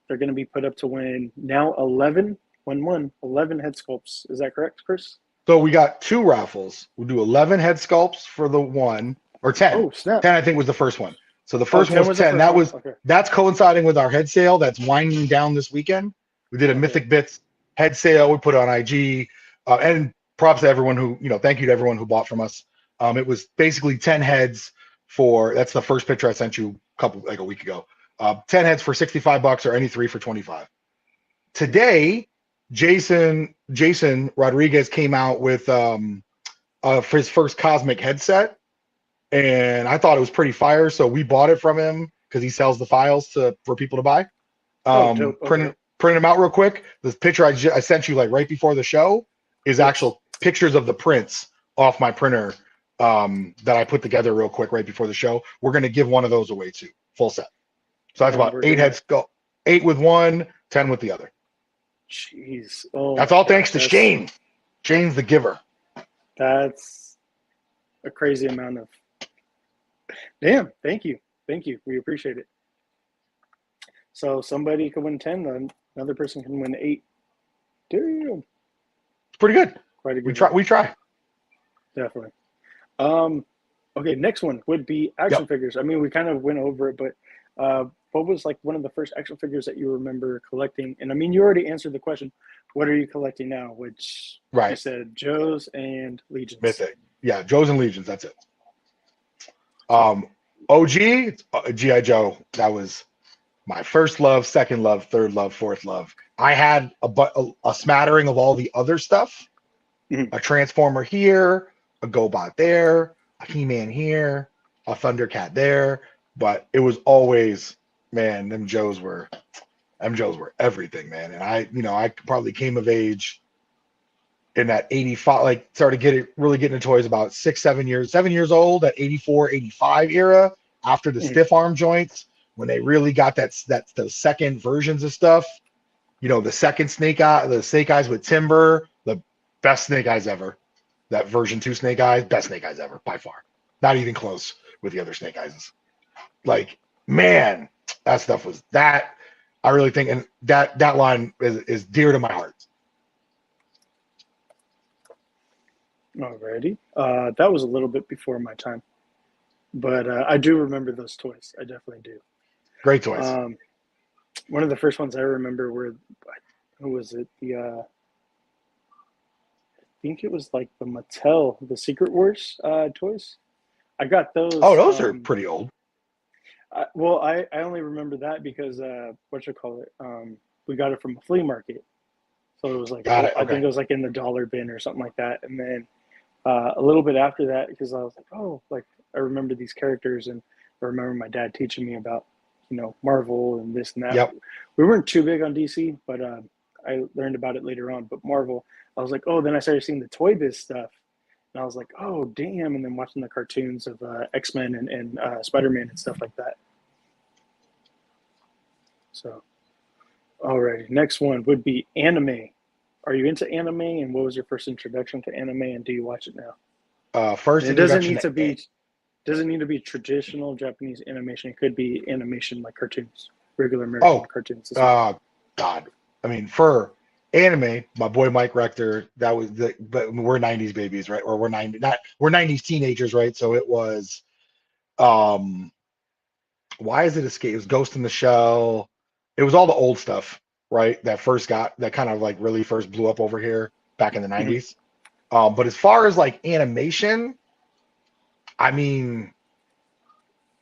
going to be put up to win now 11 head sculpts. Is that correct, Kris? So we got 2 raffles. We'll do 11 head sculpts for the one, or 10. Oh, snap. 10, I think, was the first one. So the first one was 10. Okay. That's coinciding with our head sale that's winding down this weekend. We did a Mythic Bits head sale. We put it on IG. And props to everyone who, thank you to everyone who bought from us. It was basically 10 heads for, that's the first picture I sent you a week ago. 10 heads for $65 or any 3 for $25. Today, Jason Rodriguez came out with for his first cosmic headset, and I thought it was pretty fire. So we bought it from him because he sells the files for people to buy. Print them out real quick. This picture I sent you right before the show is actual pictures of the prints off my printer that I put together real quick right before the show. We're gonna give one of those away too, full set. So that's about 8 heads, 8 with one, 10 with the other. Jeez. Oh, that's all thanks to Shane. Shane's the giver. That's a crazy amount of. Damn. Thank you. We appreciate it. So somebody could win 10, then another person can win 8. Damn. It's pretty good. Quite a good. We try. Definitely. Okay. Next one would be action figures. I mean, we kind of went over it, but what was one of the first action figures that you remember collecting? And I mean, you already answered the question. What are you collecting now? Which you said Joe's and Legions. Mythic. Yeah, Joe's and Legions. That's it. OG, G.I. Joe. That was my first love, second love, third love, fourth love. I had a smattering of all the other stuff. Mm-hmm. A Transformer here, a GoBot there, a He-Man here, a Thundercat there. But it was always, man, them Joes were everything, man. And I probably came of age in that 85, started really getting into toys about 7 years old, that 84, 85 era, after the stiff arm joints, when they really got those second versions of stuff. The second Snake Eyes with Timber, the best Snake Eyes ever. That version 2 Snake Eyes, best Snake Eyes ever, by far. Not even close with the other Snake Eyes. Man, that stuff was that. I really think, and that line is dear to my heart. Alrighty. That was a little bit before my time, but I do remember those toys. I definitely do. Great toys. One of the first ones I remember were, who was it? I think it was the Mattel, the Secret Wars toys. I got those. Oh, those are pretty old. I only remember that because we got it from a flea market, so it was I think it was in the dollar bin or something like that. And then a little bit after that, because I was I remember these characters, and I remember my dad teaching me about Marvel and this and that. Yep. We weren't too big on DC, but I learned about it later on. But Marvel, I was then I started seeing the Toy Biz stuff. And I was oh, damn. And then watching the cartoons of X-Men and Spider-Man and stuff like that. So, all right. Next one would be anime. Are you into anime? And what was your first introduction to anime? And do you watch it now? It doesn't need to be traditional Japanese animation. It could be animation like cartoons, regular American cartoons. God. I mean, for anime, my boy Mike Rector, but we're 90s babies, right? Or we're 90s teenagers, right? So it was why is it Escape? It was Ghost in the Shell. It was all the old stuff, right? That kind of really first blew up over here back in the 90s. But as far as animation, I mean,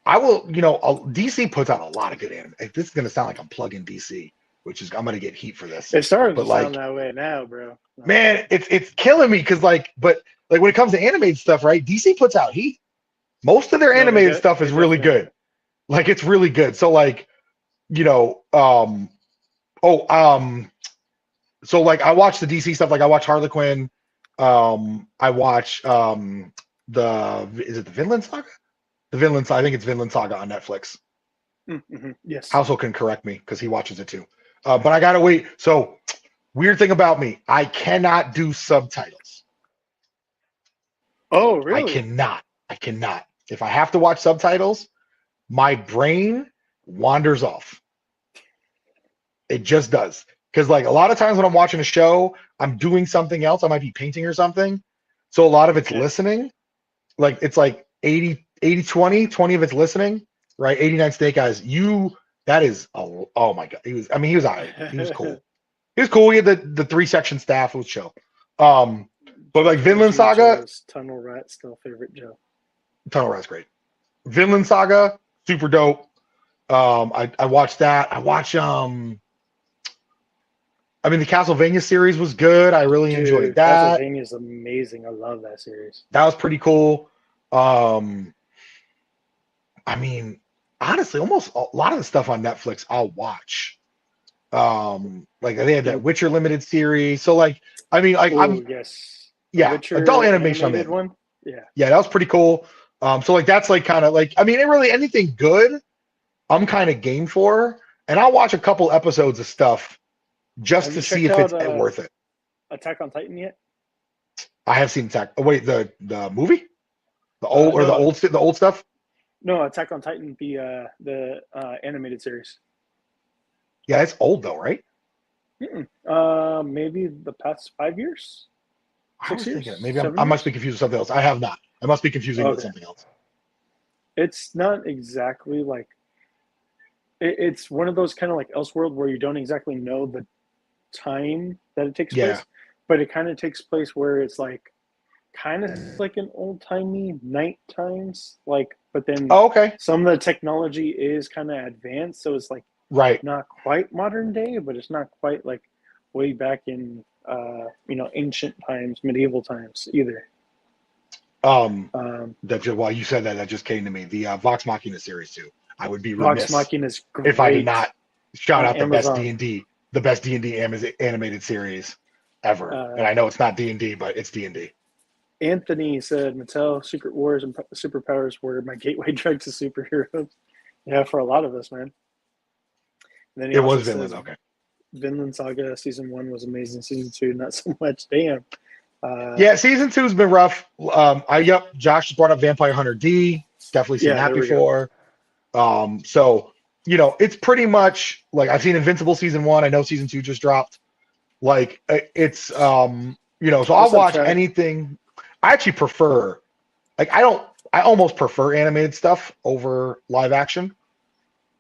DC puts out a lot of good anime. This is gonna sound like I'm plugging DC. which is I'm gonna get heat for this. It's starting But to like, sound that way now, bro. man, it's killing me because but when it comes to animated stuff, right? DC puts out heat. Most of their No, animated stuff is really definitely good. Like it's really good. So like, so like I watch the DC stuff. Like I watch Harley Quinn. I watch is it the Vinland Saga? The Vinland Saga. I think it's Vinland Saga on Netflix. Mm-hmm. Yes. Household can correct me because he watches it too. But I gotta wait. So weird thing about me, I cannot do subtitles. Oh, really? I cannot. If I have to watch subtitles, my brain wanders off. It just does. Because like a lot of times when I'm watching a show, I'm doing something else. I might be painting or something. So a lot of it's listening. Like it's like 80, 20 of it's listening, right? 89 Snake Eyes. That is, oh my God. He was all right. He was cool. He was cool. He had the 3-section staff. It was chill. But like Vinland Saga. Tunnel Rat still favorite Joe. Tunnel Rat's great. Vinland Saga, super dope. I watched that. I watch the Castlevania series was good. I really enjoyed that. Castlevania is amazing. I love that series. That was pretty cool. Honestly, almost a lot of the stuff on Netflix I'll watch. Like they had that Witcher limited series. So like, yes. Adult animation I'm in. One. Yeah, that was pretty cool. So like that's like kind of like really anything good, I'm kind of game for, and I'll watch a couple episodes of stuff just to see if it's worth it. Attack on Titan yet? I have seen Attack. Oh, wait, the movie, the old stuff. No, Attack on Titan, the animated series. Yeah, it's old though, right? Maybe the past 5 years. 6 years. Maybe I must be confused with something else. I have not. I must be confusing with something else. It's not exactly like. It's one of those kind of like Elseworld where you don't exactly know the time that it takes place, but it kind of takes place where it's like kind of like an old-timey night times, like, but then some of the technology is kind of advanced, so it's like not quite modern day, but it's not quite like way back in ancient times, medieval times either. While you said that just came to me. The Vox Machina series too. I would be remiss if I did not shout out the best D&D animated series ever. And I know it's not D&D, but it's D&D. Anthony said Mattel Secret Wars and Superpowers were my gateway drug to superheroes. Yeah, for a lot of us, man. And then it was Vinland. Okay. Vinland Saga season 1 was amazing. Season 2, not so much. Damn. Season 2's been rough. Josh just brought up Vampire Hunter D. Definitely seen that before. So it's pretty much like I've seen Invincible season 1. I know season 2 just dropped. Like it's so I'll watch anything. I actually prefer, I almost prefer animated stuff over live action.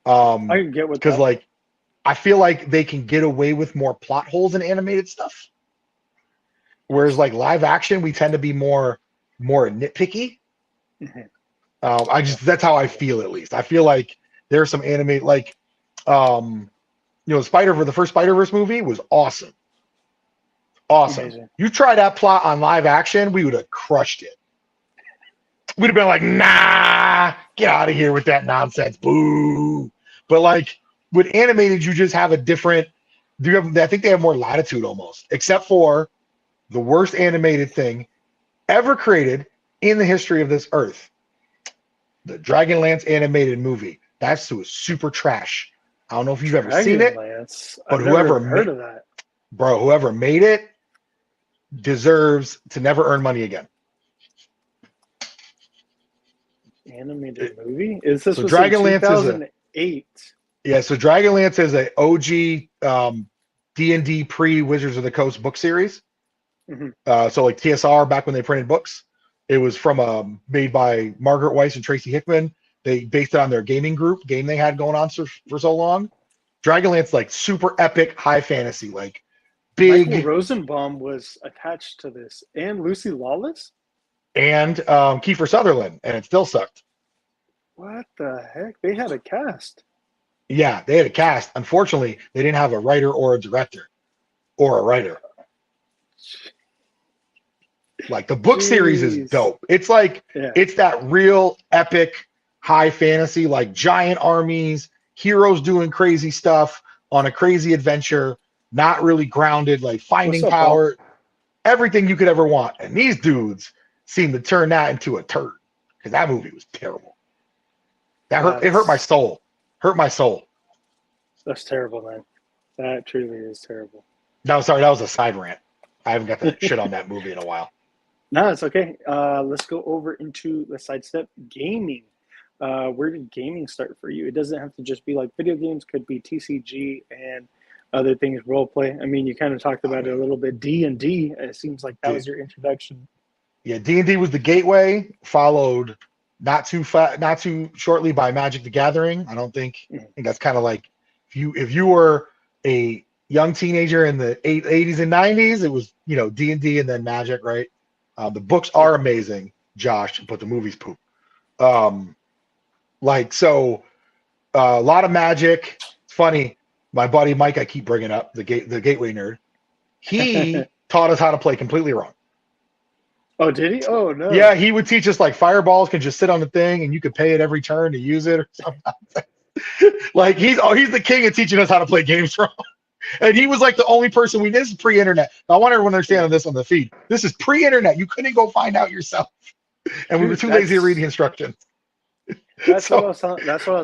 I can get with that. Because I feel like they can get away with more plot holes in animated stuff. Whereas like live action, we tend to be more nitpicky. Mm-hmm. That's how I feel, at least. I feel like there's some animated, the first Spider-Verse movie was awesome. Awesome. Amazing. You try that plot on live action, we would have crushed it. We'd have been like, nah, get out of here with that nonsense. Boo. But with animated, you just have a different, I think they have more latitude almost, except for the worst animated thing ever created in the history of this earth. The Dragonlance animated movie. That's super trash. I don't know if you've ever seen it, but whoever made it deserves to never earn money again. Animated movie? Is this so Dragonlance 2008? So Dragonlance is a OG D&D pre-Wizards of the Coast book series. Mm-hmm. So like TSR back when they printed books. It was made by Margaret Weiss and Tracy Hickman. They based it on their game they had going on for so long. Dragonlance, super epic high fantasy, big. Michael Rosenbaum was attached to this, and Lucy Lawless, and Kiefer Sutherland, and it still sucked. What the heck? They had a cast. Yeah, they had a cast. Unfortunately, they didn't have a writer or a director or a writer. Like the book series is Jeez. dope. It's like Yeah. it's that real epic high fantasy, like giant armies, heroes doing crazy stuff on a crazy adventure, not really grounded, like What's finding up, Paul? power, everything you could ever want. And these dudes seem to turn that into a turd because that movie was terrible. That hurt. It hurt my soul. Hurt my soul. That's terrible, man. That truly is terrible. No, sorry, that was a side rant. I haven't got to shit on that movie in a while. No, it's okay. Let's go over into the sidestep gaming. Where did gaming start for you? It doesn't have to just be like video games. Could be TCG and other things, role play. I mean, you kind of talked about it a little bit. D&D. It seems like that was your introduction. Yeah, D&D was the gateway. Followed not too shortly by Magic the Gathering. I think that's kind of like if you were a young teenager in the 80s and 90s, it was D&D and then Magic, right? The books are amazing, Josh, but the movies poop. A lot of Magic. It's funny. My buddy Mike, I keep bringing up the gateway nerd. He taught us how to play completely wrong. Oh, did he? Oh no. Yeah, he would teach us like fireballs can just sit on the thing and you could pay it every turn to use it or something. Like he's the king of teaching us how to play games wrong. And he was like the only person this is pre-internet. I want everyone to understand this on the feed. This is pre-internet. You couldn't go find out yourself. And we were too lazy to read the instructions. That's what I was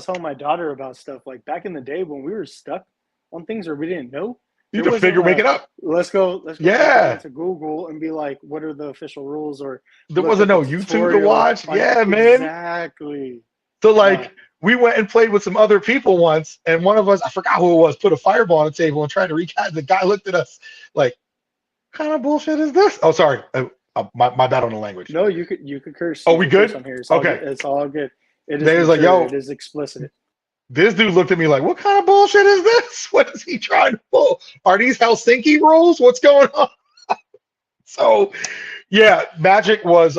telling my daughter about stuff. Like back in the day when we were stuck on things where we didn't know. You could make it up. Let's go yeah. to Google and be like, what are the official rules? Or there wasn't no YouTube to watch. Yeah, man. Exactly. So we went and played with some other people once, and one of us, I forgot who it was, put a fireball on the table and tried to recast. The guy looked at us like, "What kind of bullshit is this?" Oh, sorry, my bad on the language. No, you could curse. Oh, we good? Here. Okay, it's all good. It is like, yo, it is explicit. This dude looked at me like, "What kind of bullshit is this? What is he trying to pull? Are these Helsinki rules? What's going on?" So, yeah, Magic was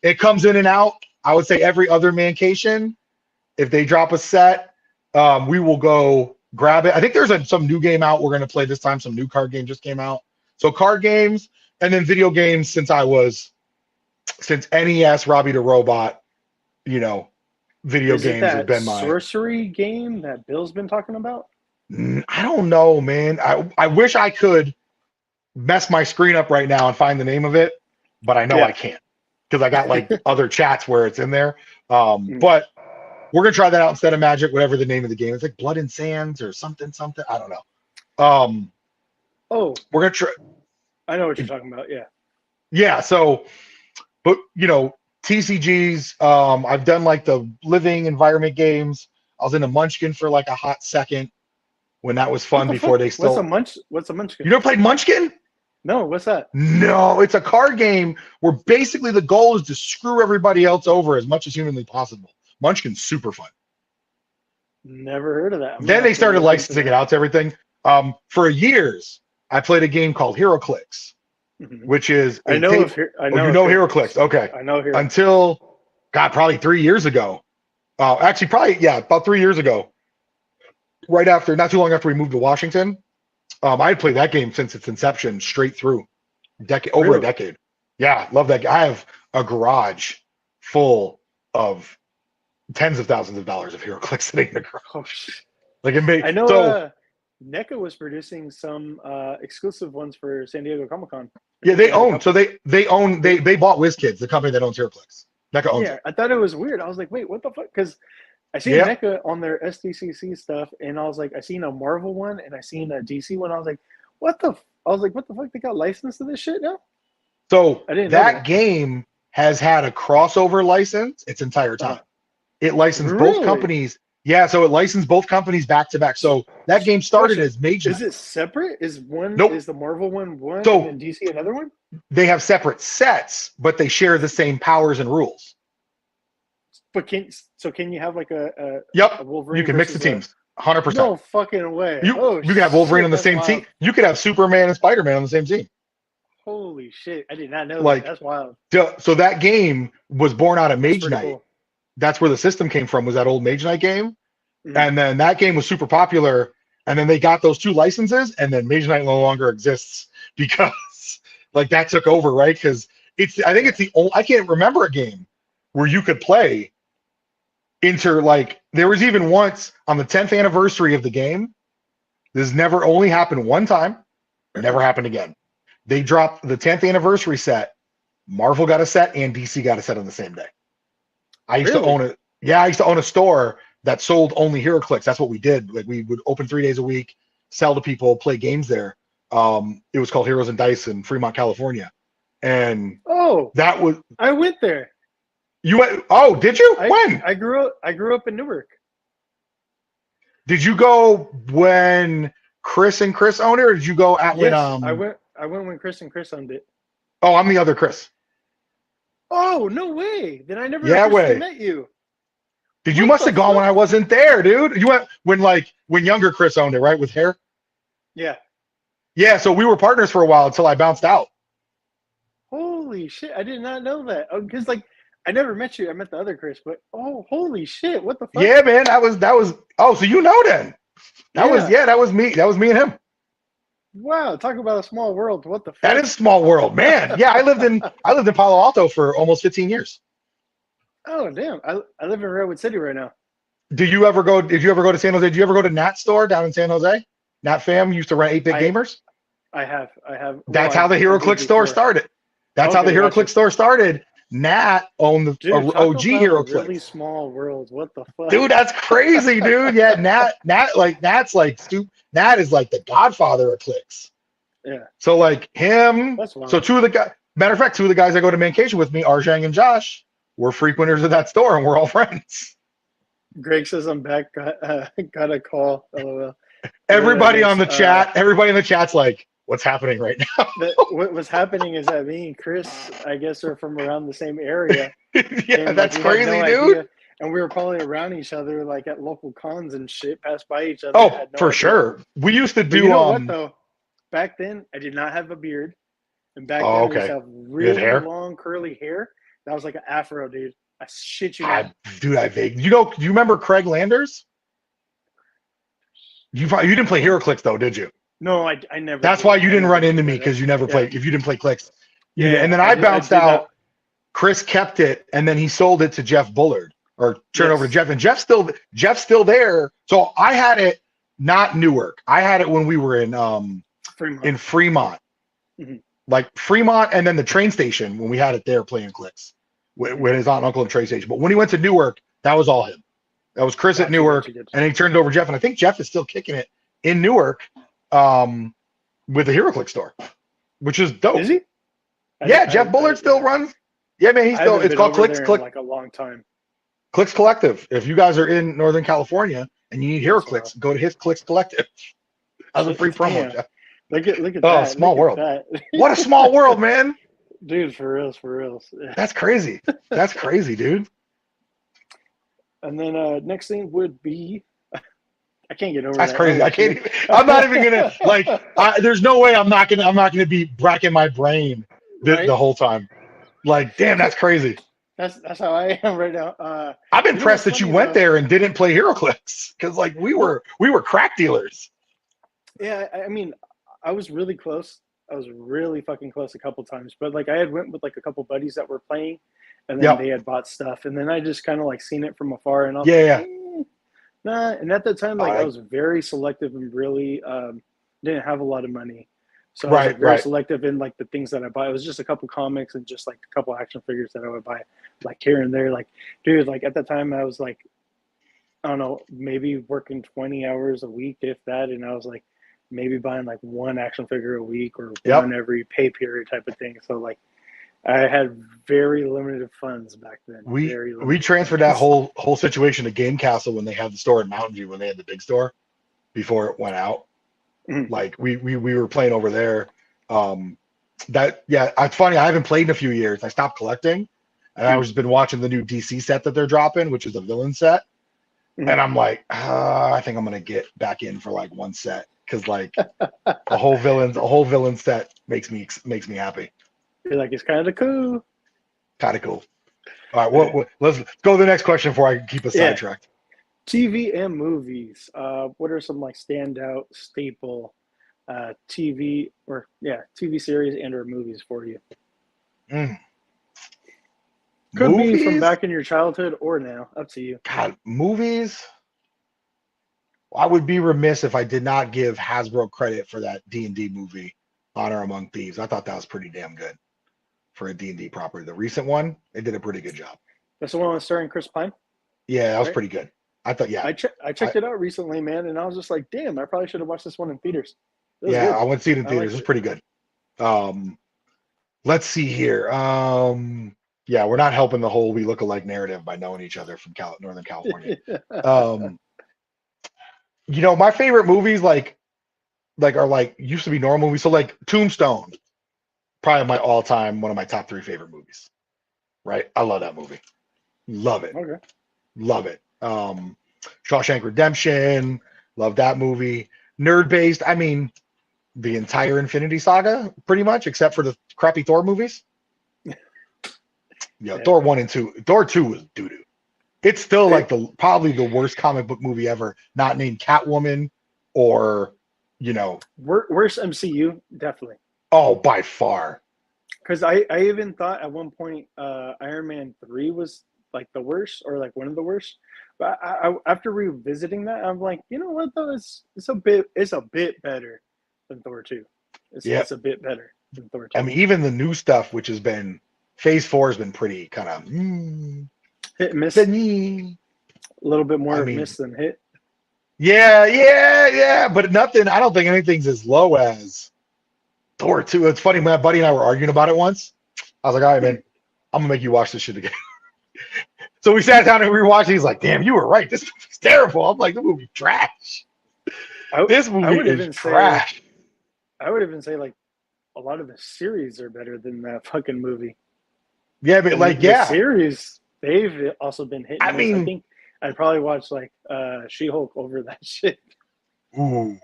it comes in and out. I would say every other mancation. If they drop a set, we will go grab it. I think there's some new game out we're going to play this time. Some new card game just came out. So card games and then video games since NES, Robbie the Robot, video games have been mine. Sorcery game that Bill's been talking about? I don't know, man. I wish I could mess my screen up right now and find the name of it, but I know I can't because I got like other chats where it's in there. But we're gonna try that out instead of Magic, whatever the name of the game. It's like Blood and Sands or something. I don't know. We're gonna try. I know what you're talking about. Yeah. Yeah. So, but TCGs. I've done like the living environment games. I was in a Munchkin for like a hot second when that was fun before they stole. What's a Munchkin? You never played Munchkin? No. What's that? No, it's a card game where basically the goal is to screw everybody else over as much as humanly possible. Munchkin's super fun. Never heard of that. Then they started licensing it out to everything. For years, I played a game called HeroClix, which is you know HeroClix. Okay. I know HeroClix. Until probably 3 years ago. About 3 years ago. Not too long after we moved to Washington. I had played that game since its inception, straight through, over a decade. Yeah, love that game. I have a garage full of tens of thousands of dollars of HeroClix sitting in the garage. I know NECA was producing some exclusive ones for San Diego Comic-Con. Yeah, they bought WizKids, the company that owns HeroClix. NECA owns it. I thought it was weird. I was like, wait, what the fuck? Because I seen NECA on their SDCC stuff, and I was like, I seen a Marvel one and I seen a DC one. I was like, what the fuck? They got licensed to this shit now? So that game has had a crossover license its entire time. It licensed both companies. Yeah, so it licensed both companies back to back. So that game started as Mage Knight. Is it separate? Is the Marvel one so, and DC another one? They have separate sets, but they share the same powers and rules. But can you have like a Wolverine? You can mix the teams. 100%. No fucking way. You can have Wolverine on the same team. You could have Superman and Spider-Man on the same team. Holy shit. I did not know that. That's wild. So that game was born out of Mage Knight. Cool. That's where the system came from, was that old Mage Knight game. And then that game was super popular. And then they got those 2 licenses, and then Mage Knight no longer exists because like that took over, right? Because I think it's the only, I can't remember a game where you could play like there was even once on the 10th anniversary of the game. This never only happened one time, never happened again. They dropped the 10th anniversary set. Marvel got a set and DC got a set on the same day. I used to own it. Yeah, I used to own a store that sold only HeroClix. That's what we did. Like we would open 3 days a week, sell to people, play games there. It was called Heroes and Dice in Fremont, California. And that was I went there. You went? Oh, did you? When? I grew up in Newark. Did you go when Kris and Kris owned it, or did you go at when? I went when Kris and Kris owned it. Oh, I'm the other Kris. Oh, no way! Then I never met you. Did you must have gone when I wasn't there, dude? You went when younger Kris owned it, right? With hair. Yeah. Yeah. So we were partners for a while until I bounced out. Holy shit! I did not know that. Because I never met you. I met the other Kris, but holy shit! What the fuck? Yeah, man. That was. Oh, so you know then? That was me. That was me and him. Wow, talk about a small world. What the fuck? That is a small world, man. Yeah, I lived in Palo Alto for almost 15 years. Oh damn! I live in Redwood City right now. Did you ever go to San Jose? Did you ever go to Nat's store down in San Jose? Nat Fam used to run 8-Bit Gamers. I have. That's how the HeroClix store started. That's how the HeroClix store started. Nat owned the OG HeroClix. Really small world. What the fuck, dude? That's crazy, dude. Yeah, Nat's like Nat is like the godfather of clicks. Yeah. So like him. That's wild. So two of the guys that go to Mancation with me, Arjang and Josh, were frequenters of that store, and we're all friends. Greg says I'm back. Got a call. LOL. Everybody on the chat. Everybody in the chat's like, what's happening right now? What was happening is that me and Kris, I guess, are from around the same area. Yeah, that's crazy, dude. Idea. And we were probably around each other, like at local cons and shit, passed by each other. Oh, for sure. We used to do. You know what though? Back then, I did not have a beard, and back then I used to have really long curly hair. That was like an afro, dude. I shit you not. Dude, do you remember Craig Landers? You didn't play HeroClix though, did you? No, I never. That's why you didn't run into me, because you never played. If you didn't play Clicks, yeah. And then I bounced out. Kris kept it, and then he sold it to Jeff Bullard, or turned over to Jeff. And Jeff's still there. So I had it not Newark. I had it when we were in Fremont. Mm-hmm. Like Fremont, and then the train station when we had it there playing Clicks with his aunt and uncle at the train station. But when he went to Newark, that was all him. That was Kris at Newark, and then he turned it over to Jeff. And I think Jeff is still kicking it in Newark with the HeroClix store, which is dope. Is he? Jeff Bullard still runs. Yeah, man, he's still. It's called Clicks. Like a long time. Clicks Collective. If you guys are in Northern California and you need HeroClix, go to his Clicks Collective. As a free promo. Jeff. Look at that. Oh, small world. What a small world, man. Dude, for reals. That's crazy. That's crazy, dude. And then next thing would be, I can't get over that. That's crazy. I can't even, I'm not even gonna there's no way I'm not gonna be racking my brain the whole time. Like, damn, that's crazy. That's how I am right now. I'm impressed that you went there and didn't play HeroClix, because like we were crack dealers. Yeah, I mean, I was really close. I was really fucking close a couple times, but like I had went with like a couple buddies that were playing, and then they had bought stuff, and then I just kind of like seen it from afar, and I was like, nah. And at that time, like I was very selective and really didn't have a lot of money, so I was like, very selective in like the things that I buy. It was just a couple comics and just like a couple action figures that I would buy, like here and there. Like, dude, like at that time, I was like, I don't know, maybe working 20 hours a week, if that, and I was like, maybe buying like one action figure a week or one every pay period type of thing. So like I had very limited funds back then. We transferred that whole situation to Game Castle when they had the store in Mountain View, when they had the big store before it went out. Mm-hmm. Like we were playing over there. It's funny. I haven't played in a few years. I stopped collecting, and I've just been watching the new DC set that they're dropping, which is a villain set. Mm-hmm. And I'm like, I think I'm gonna get back in for like one set. Because like a whole villain set makes me happy. You're like, it's kind of cool. Kind of cool. All right, let's go to the next question before I keep us sidetracked. TV and movies. What are some like standout staple TV series and or movies for you? Mm. Could be from Movies? back in your childhood or now. Up to you. God, movies. I would be remiss if I did not give Hasbro credit for that D&D movie, Honor Among Thieves. I thought that was pretty damn good for a D&D property. The recent one, they did a pretty good job. That's the one with starring Chris Pine. Yeah, that was Right? pretty good. I thought, yeah. I checked it out recently, man, and I was just like, damn, I probably should have watched this one in theaters. It was Yeah, good. I went to see it in I theaters. liked It was it. pretty good. Let's see here. Yeah, we're not helping the whole we look alike narrative by knowing each other from Northern California. My favorite movies are used to be normal movies. So like Tombstone, probably one of my top 3 favorite movies. Right? I love that movie. Love it. Okay. Love it. Shawshank Redemption, love that movie. Nerd based, I mean, the entire Infinity Saga, pretty much, except for the crappy Thor movies. Yeah, Thor 1 and 2. Thor 2 was doo-doo. It's still like probably the worst comic book movie ever, not named Catwoman or, Worst MCU, definitely. Oh, by far. Because I even thought at one point Iron Man 3 was like the worst or like one of the worst. But after revisiting that, I'm like, you know what though? It's a bit better than Thor 2. It's a bit better than Thor 2. I mean, even the new stuff, which has been Phase 4 has been pretty kind of hit and miss. A little bit more miss than hit. Yeah. But nothing. I don't think anything's as low as Thor 2. It's funny, my buddy and I were arguing about it once. I was like, all right, man, I'm gonna make you watch this shit again. So we sat down and we were watching. He's like, damn, you were right. This movie's terrible. I'm like, the movie's trash. This movie is trash. I would even say like a lot of the series are better than that fucking movie. Yeah, but the series, they've also been hit. I mean, I think I'd probably watch like She-Hulk over that shit. Ooh.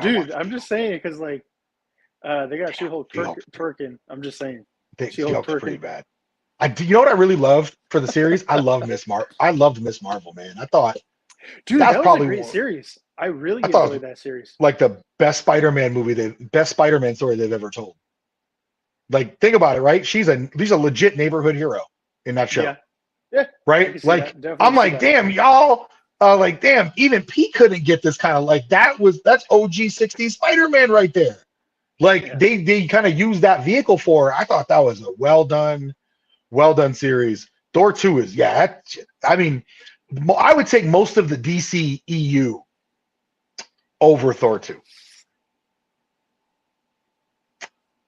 Dude, I'm just saying because like they got She-Hulk twerking. I'm just saying. She-Hulk's pretty bad. You know what I really loved for the series? I loved Miss Marvel, man. I thought, dude, that was probably a great series. I really enjoyed that series. Like the best Spider-Man best Spider-Man story they've ever told. Like, think about it, right? She's a legit neighborhood hero in that show. Yeah. Right? Like, I'm like, damn, y'all. Damn, even Pete couldn't get this kind of that's OG 60s Spider-Man right there. Like, they kind of used that vehicle for her. I thought that was a well done series. Thor 2 is, I mean, I would take most of the DC EU over Thor 2.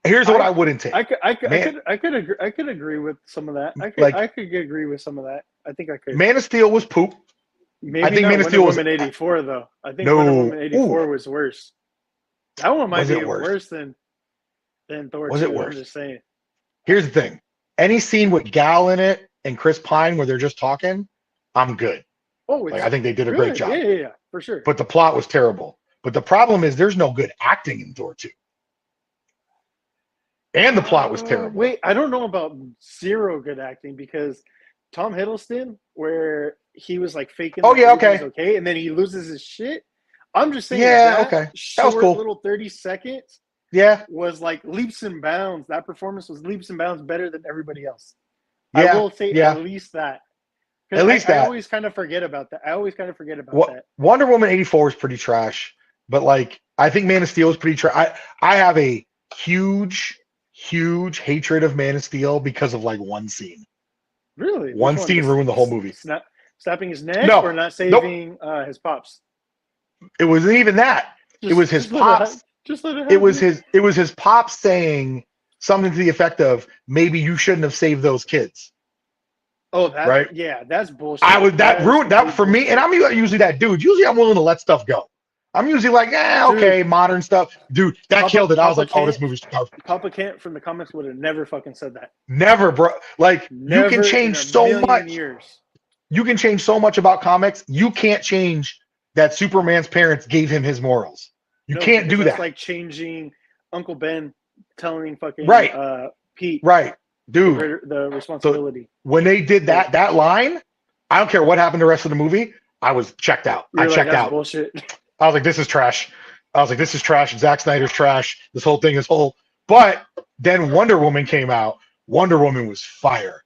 Here's what I wouldn't take. I could agree with some of that. I could agree with some of that. I think I could. Man of Steel was poop. Maybe I think not Man of Steel was 84 though. I think Wonder Woman 84 was worse. That one might be worse than Thor 2. Was it worse? I'm just saying. Here's the thing. Any scene with Gal in it and Chris Pine where they're just talking, I'm good. Oh, I think they did a great job. Yeah, for sure. But the plot was terrible. But the problem is there's no good acting in Thor 2. And the plot was terrible. Wait, I don't know about zero good acting because Tom Hiddleston, where he was like faking. Okay, and then he loses his shit. I'm just saying. That was cool. Little 30 seconds. Yeah, was like leaps and bounds. That performance was leaps and bounds better than everybody else. I will say at least that. At least that. I always kind of forget about that. That. Wonder Woman 84 was pretty trash, but I think Man of Steel is pretty trash. I have a huge hatred of Man of Steel because of one scene. Really? One scene ruined the whole movie. Snapping his neck or not saving his pops? It wasn't even that. It was his pops. It was his pops saying something to the effect of, maybe you shouldn't have saved those kids. Oh, that right? Yeah, that's bullshit. That ruined that for me, and I'm usually that dude. Usually I'm willing to let stuff go. I'm usually like, okay, modern stuff. Dude, that killed it. I was like, oh, this movie's perfect. Papa Kent from the comics would have never fucking said that. Never, bro. You can change so much. You can change so much about comics. You can't change that Superman's parents gave him his morals. You can't do that. It's like changing Uncle Ben telling fucking Pete. Right. Dude. The responsibility. So when they did that line, I don't care what happened the rest of the movie. I was checked out. I You're like, checked that's out. bullshit. I was like, this is trash. I was like, this is trash. Zack Snyder's trash. This whole thing is whole. But then Wonder Woman came out. Wonder Woman was fire.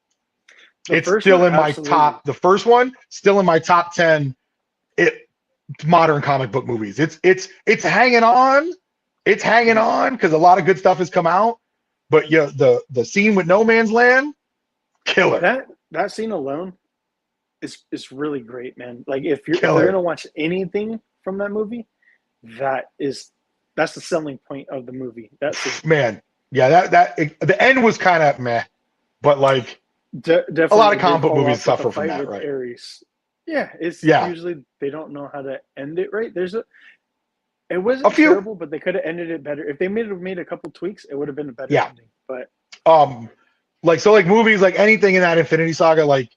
It's still in my top. The first one still in my top 10. Modern comic book movies. It's hanging on. It's hanging on because a lot of good stuff has come out. But yeah, the scene with No Man's Land, killer. That scene alone is really great, man. Like if you're gonna watch anything from that movie, that's the selling point of the movie. That's man. Yeah, the end was kind of meh, but like definitely a lot of comic book movies suffer from that, right? Ares. Yeah, usually they don't know how to end it right. It wasn't terrible, but they could have ended it better. If they made a couple tweaks, it would have been a better ending. But like movies, like anything in that Infinity Saga, like,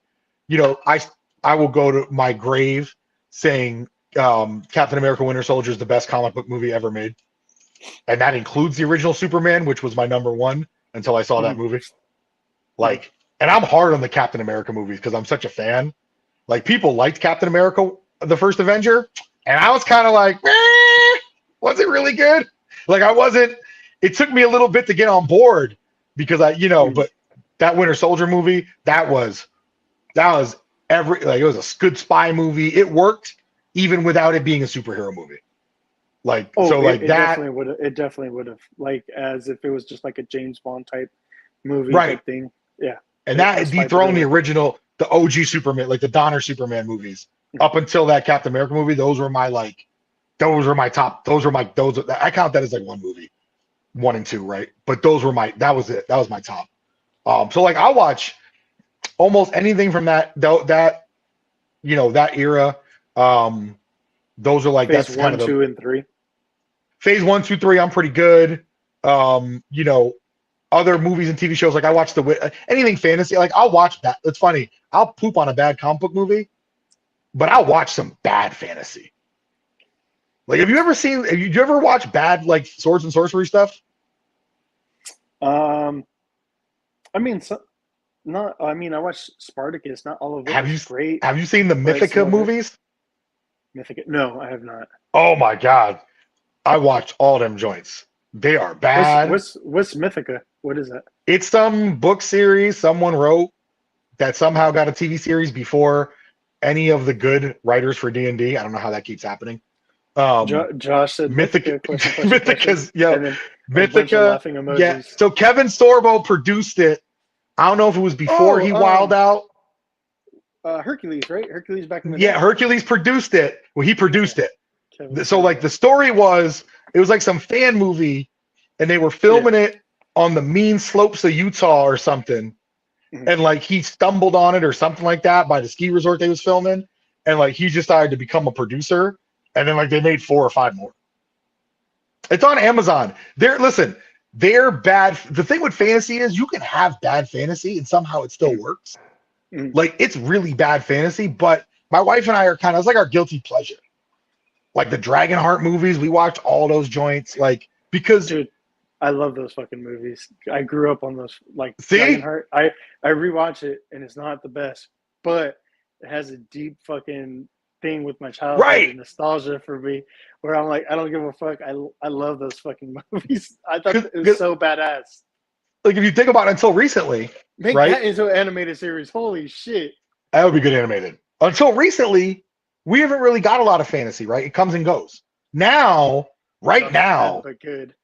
you know, I will go to my grave saying Captain America Winter Soldier is the best comic book movie ever made. And that includes the original Superman, which was my number one until I saw that movie. Like, and I'm hard on the Captain America movies because I'm such a fan. Like, people liked Captain America, the first Avenger, and I was kind of like, was it really good? Like, it took me a little bit to get on board because but that Winter Soldier movie, it was a good spy movie. It worked even without it being a superhero movie. Like, it definitely would have, like, as if it was just like a James Bond type movie type thing. Yeah. And that dethroned the original, the OG Superman, like the Donner Superman movies. Up until that Captain America movie, those were my top. I count that as like one movie, 1 and 2, right? But that was it. That was my top. So like I'll watch almost anything from that era. Those are like Phase that's 1, kind of 2, and 3. Phase 1, 2, 3. I'm pretty good. Other movies and TV shows, like I watch anything fantasy, like I'll watch that. It's funny. I'll poop on a bad comic book movie, but I'll watch some bad fantasy. Like, have you ever watched bad, like, swords and sorcery stuff? I watched Spartacus. Not all of it. Great. Have you seen the Mythica movies? Mythica? No, I have not. Oh my God, I watched all them joints. They are bad. What's Mythica? What is that? It's some book series someone wrote that somehow got a TV series before any of the good writers for D&D. I don't know how that keeps happening. Josh said Mythica. Mythica's Mythica. Yeah. So Kevin Sorbo produced it. I don't know if it was before he wilded out. Hercules, right? Hercules back in the day. Yeah, Hercules produced it. Well, he produced it. So like the story was, it was like some fan movie, and they were filming it on the mean slopes of Utah or something. Mm-hmm. And like he stumbled on it or something like that by the ski resort they was filming. And like he decided to become a producer. And then like they made 4 or 5 more. It's on Amazon. They're bad. The thing with fantasy is you can have bad fantasy and somehow it still works. Mm-hmm. Like it's really bad fantasy, but my wife and I are it's like our guilty pleasure. Like the Dragonheart movies, we watched all those joints. Like, because dude, I love those fucking movies. I grew up on those. Like, Dragonheart. I rewatch it and it's not the best, but it has a deep fucking thing with my childhood and nostalgia for me, where I'm like, I don't give a fuck. I love those fucking movies. I thought it was so badass. Like, if you think about it, until recently, make that into an animated series. Holy shit, that would be good animated. Until recently, we haven't really got a lot of fantasy, right? It comes and goes. Now, now, bad but good.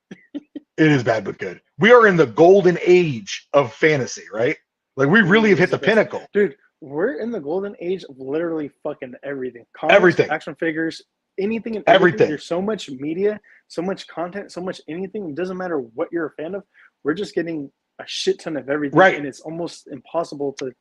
It is bad but good. We are in the golden age of fantasy, right? Like, we really have hit the pinnacle. Dude, we're in the golden age of literally fucking everything. Comics, everything. Action figures, anything and everything. There's so much media, so much content, so much anything. It doesn't matter what you're a fan of. We're just getting a shit ton of everything. Right. And it's almost impossible to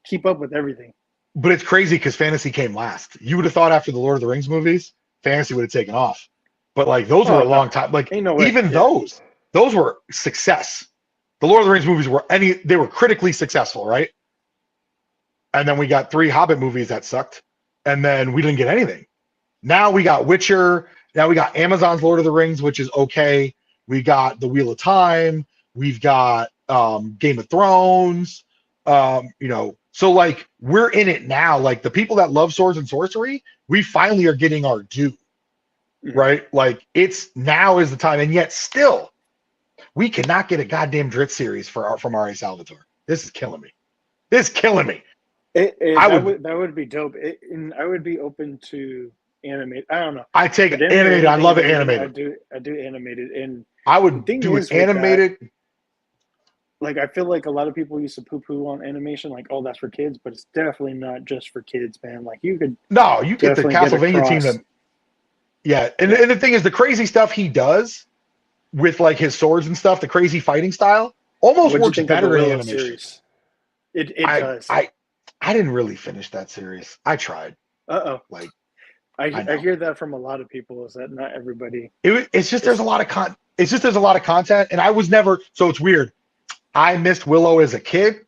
keep up with everything. But it's crazy because fantasy came last. You would have thought after the Lord of the Rings movies, fantasy would have taken off. But like those were a long time. Like those were success. The Lord of the Rings movies they were critically successful, right? And then we got 3 Hobbit movies that sucked. And then we didn't get anything. Now we got Witcher. Now we got Amazon's Lord of the Rings, which is okay. We got The Wheel of Time. We've got Game of Thrones. You know, so like we're in it now. Like the people that love swords and sorcery, we finally are getting our due, right? Like it's now is the time, and yet still we cannot get a goddamn Dritz series from R.A. Salvatore. This is killing me. This is killing me. That would be dope. And I would be open to animate. I don't know. I take animated. I love it animated. I do animated, and I the would thing do is it with animated. that, like I feel like a lot of people used to poo-poo on animation, like, oh, that's for kids, but it's definitely not just for kids, man. Like you could No, you get the Castlevania team to, yeah. And the thing is, the crazy stuff he does with like his swords and stuff, the crazy fighting style, almost works better in animation. Series? It does. I didn't really finish that series. I tried. Like I hear that from a lot of people, is that not everybody. It's just there's a lot of there's a lot of content, and I was never, so it's weird. I missed Willow as a kid,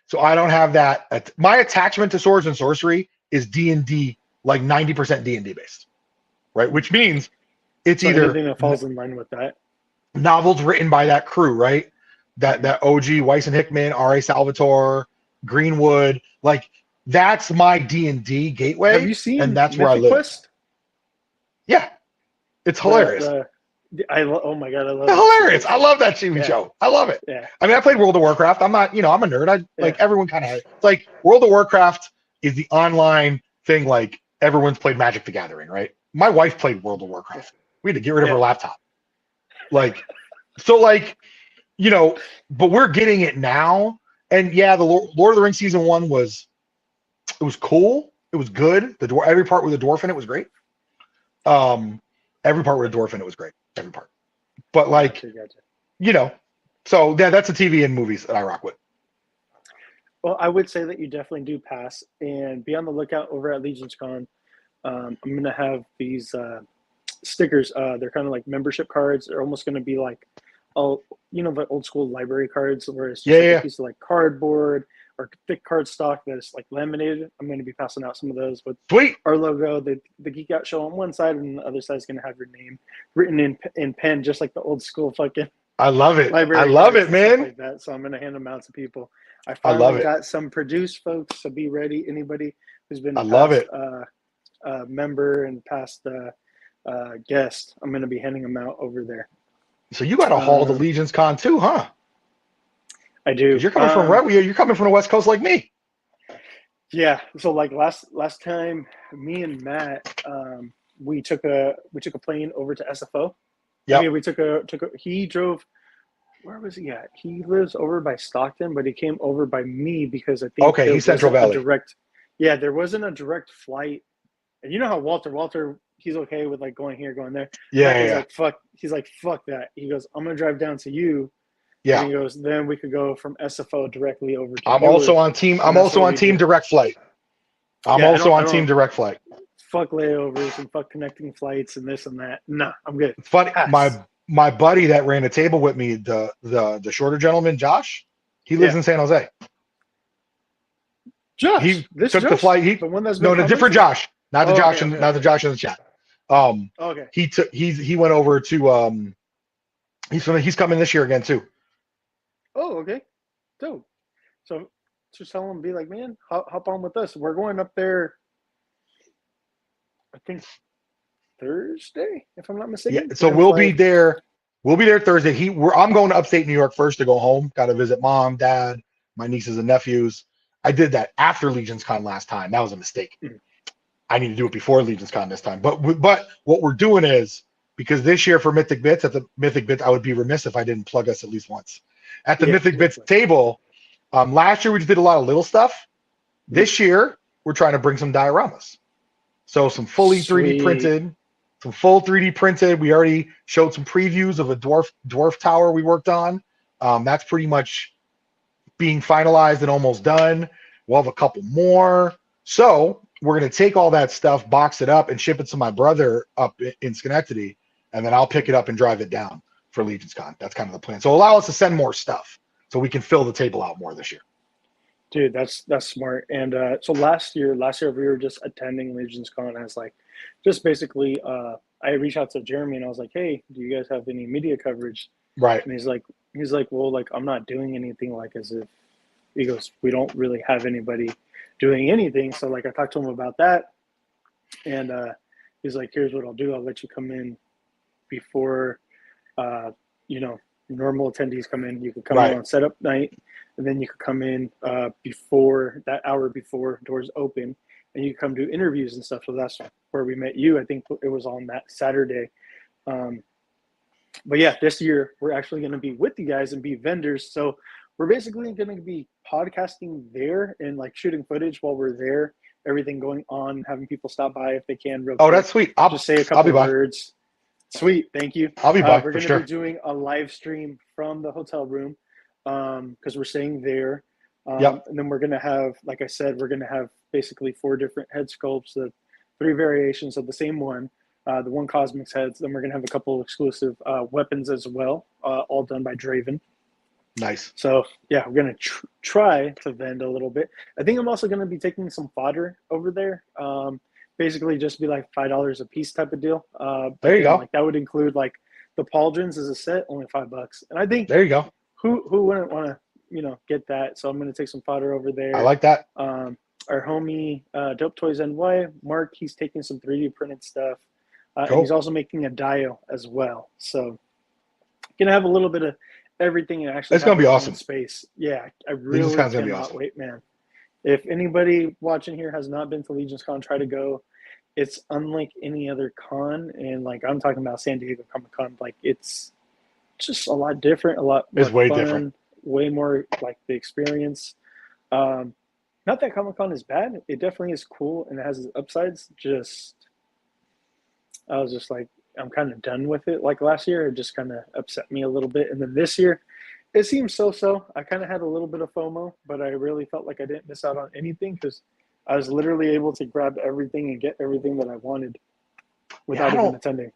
so I don't have that. My attachment to swords and sorcery is D&D, like 90% D&D based, right? Which means it's either anything that falls in line with that. Novels written by that crew, right? That OG, Weiss and Hickman, R.A. Salvatore, Greenwood, like that's my D&D gateway. Have you seen? And that's Mythic where I live. Quest? Yeah, it's hilarious. Oh my god, I love it. Hilarious. I love that TV show. I love it. Yeah. I mean, I played World of Warcraft. I'm not, I'm a nerd. Like everyone kind of has. It's like World of Warcraft is the online thing. Like everyone's played Magic the Gathering, right? My wife played World of Warcraft. We had to get rid of her laptop. Like, so like, but we're getting it now. And yeah, the Lord of the Rings season 1 was cool. It was good. Every part with a dwarf in it was great. Every part with a dwarf in it was great. Every part. But like, so yeah, that's the TV and movies that I rock with. Well, I would say that you definitely do pass, and be on the lookout over at Legion's Con. I'm gonna have these stickers. They're kind of like membership cards. They're almost gonna be like, the old school library cards where it's just a piece of like cardboard or thick cardstock that's like laminated. I'm going to be passing out some of those with our logo, the Geek Out Show on one side, and the other side is going to have your name written in pen, just like the old school fucking. I love it. I love it, man. Like that. So I'm going to hand them out to people. I finally got some produced folks, so be ready. Anybody who's been a member and past guest, I'm going to be handing them out over there. So you got to haul the Legion's Con too, huh? I do. You're coming you're coming from the West Coast like me. Yeah. So like last time, me and Matt, we took a plane over to SFO. Yeah. I mean, he drove. Where was he at? He lives over by Stockton, but he came over by me because I think he's Central Valley. There wasn't a direct flight, and you know how Walter. He's okay with like going here, going there. Yeah. He's like, fuck that. He goes, I'm gonna drive down to you. Yeah. And he goes, then we could go from SFO directly over to. I'm also on team direct flight. I'm also on team direct flight. Fuck layovers and fuck connecting flights and this and that. Nah, I'm good. It's funny. My buddy that ran a table with me, the shorter gentleman, Josh, he lives in San Jose. Josh, he took the flight. The one that's the different Josh. Not the Josh, not the Josh in the chat. He went over to he's coming this year again too. Oh, okay. Dope. So just tell him, be like, man, hop on with us. We're going up there, I think Thursday, if I'm not mistaken. Yeah, so we'll be there. We'll be there Thursday. I'm going to upstate New York first to go home. Got to visit mom, dad, my nieces and nephews. I did that after Legion's Con last time. That was a mistake. Mm-hmm. I need to do it before Legion's Con this time. But what we're doing is, because this year for Mythic Bits, at the Mythic Bits, I would be remiss if I didn't plug us at least once. At the Mythic Bits table, last year we just did a lot of little stuff. This year, we're trying to bring some dioramas. So some fully 3D printed, some full 3D printed. We already showed some previews of a dwarf tower we worked on. That's pretty much being finalized and almost done. We'll have a couple more. So we're going to take all that stuff, box it up, and ship it to my brother up in Schenectady, and then I'll pick it up and drive it down for Legion's Con. That's kind of the plan. So allow us to send more stuff so we can fill the table out more this year. Dude, that's smart. And so last year we were just attending Legion's Con as like, just basically, I reached out to Jeremy and I was like, hey, do you guys have any media coverage? Right. And he's like, well, like, I'm not doing anything like as if he goes, we don't really have anybody doing anything. So like I talked to him about that, and he's like, here's what I'll do. I'll let you come in before, normal attendees come in. You could come in on setup night, and then you could come in before that hour before doors open, and you come do interviews and stuff. So that's where we met you. I think it was on that Saturday. But yeah, this year we're actually going to be with you guys and be vendors. So we're basically going to be podcasting there and like shooting footage while we're there, everything going on, having people stop by if they can. Real quick. That's sweet. I'll just say a couple words. Sweet, thank you. I'll be by. We're going to be doing a live stream from the hotel room because we're staying there. And then we're going to have, like I said, we're going to have basically 4 different head sculpts, the 3 variations of the same one, the 1 Cosmics heads. Then we're going to have a couple exclusive weapons as well, all done by Draven. Nice. So yeah, we're going to try to vend a little bit. I think I'm also going to be taking some fodder over there. Basically just be like $5 a piece type of deal. There you go. Like that would include like the pauldrons as a set, only $5. And I think there you go. Who wouldn't want to, get that? So I'm going to take some fodder over there. I like that. Our homie, Dope Toys NY, Mark, he's taking some 3D printed stuff. Cool. And he's also making a dio as well. So going to have a little bit of everything. And actually, it's going to be awesome. Space. Yeah. I really cannot wait, man. If anybody watching here has not been to Legion's Con, try to go. It's unlike any other con. And like, I'm talking about San Diego Comic-Con. Like it's just a lot different, a lot more way fun, different, way more like the experience. Not that Comic-Con is bad. It definitely is cool and it has its upsides. I was just like, I'm kind of done with it. Like last year, it just kind of upset me a little bit. And then this year, it seems so-so. I kind of had a little bit of FOMO, but I really felt like I didn't miss out on anything because I was literally able to grab everything and get everything that I wanted without even attending.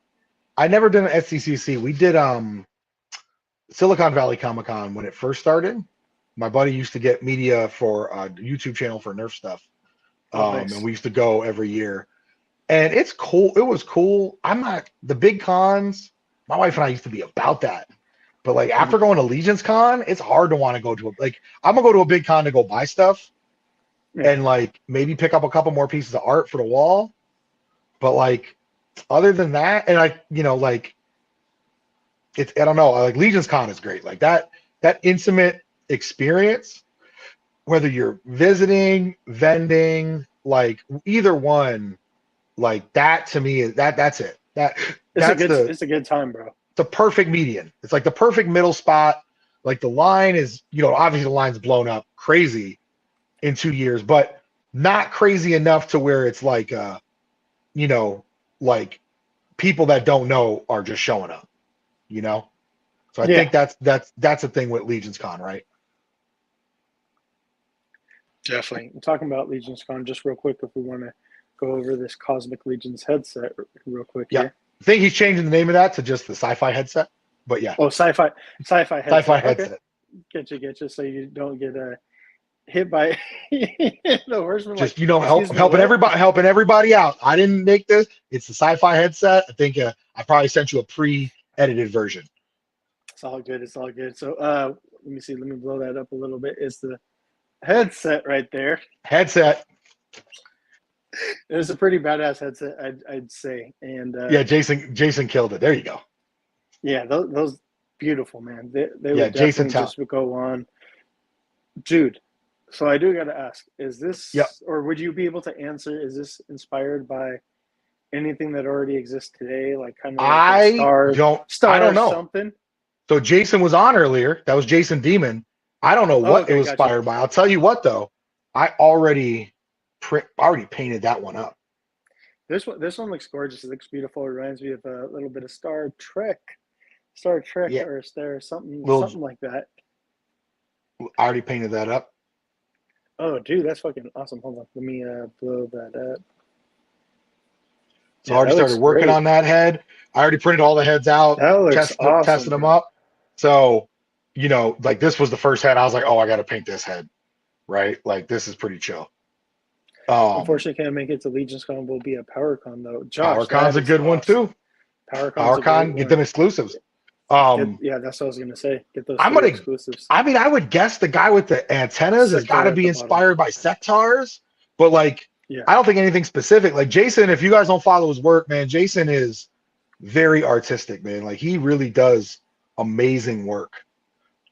I never did an SCCC. We did Silicon Valley Comic-Con when it first started. My buddy used to get media for a YouTube channel for Nerf stuff. Nice. And we used to go every year. And it's cool. It was cool. I'm not the big cons. My wife and I used to be about that. But like after going to Legion's Con, it's hard to want to go to I'm gonna go to a big con to go buy stuff and like maybe pick up a couple more pieces of art for the wall. But like other than that, and it's I don't know, like Legion's Con is great. Like that intimate experience, whether you're visiting, vending, like either one, like that to me is that's it. It's a good time, bro. The perfect median. It's like the perfect middle spot. Like the line is, obviously the line's blown up crazy in 2 years, but not crazy enough to where it's like, like people that don't know are just showing up, So I think that's the thing with Legion's Con, right? Definitely. I'm talking about Legion's Con just real quick if we want to go over this Cosmic Legion's headset real quick. Yeah. Here. I think he's changing the name of that to just the sci-fi headset, but yeah. Oh, sci-fi headset. Sci-fi headset. Get you. So you don't get hit by the horseman. Just helping everybody out. I didn't make this. It's the sci-fi headset. I think I probably sent you a pre-edited version. It's all good. So let me see. Let me blow that up a little bit. It's the headset right there. Headset. It was a pretty badass headset, I'd say. And yeah, Jason killed it. There you go. Yeah, those beautiful, man. They would Jason just would go on, dude. So I do got to ask: is this, or would you be able to answer? Is this inspired by anything that already exists today, like kind of? Like I don't know. Something. So Jason was on earlier. That was Jason Demon. I don't know what it was inspired by. I'll tell you what though. I already painted that one up. This one looks gorgeous. It looks beautiful. It reminds me of a little bit of Star Trek or something like that. I already painted that up. Oh, dude, that's fucking awesome. Hold on, let me blow that up. So I already started working on that head. I already printed all the heads out, testing them up. So, like this was the first head. I was like, oh, I got to paint this head, right? Like this is pretty chill. Unfortunately, can't make it to Legion's Con. Will be a PowerCon though. Josh, PowerCon's a good one too. PowerCon, get them exclusives. Yeah, that's what I was gonna say. Get those I'm 3 gonna. exclusives. I mean, I would guess the guy with the antennas has got Sector to at be the bottom. inspired by sectars, but like, Yeah. I don't think anything specific. Like Jason, if you guys don't follow his work, man, Jason is very artistic, man. Like he really does amazing work,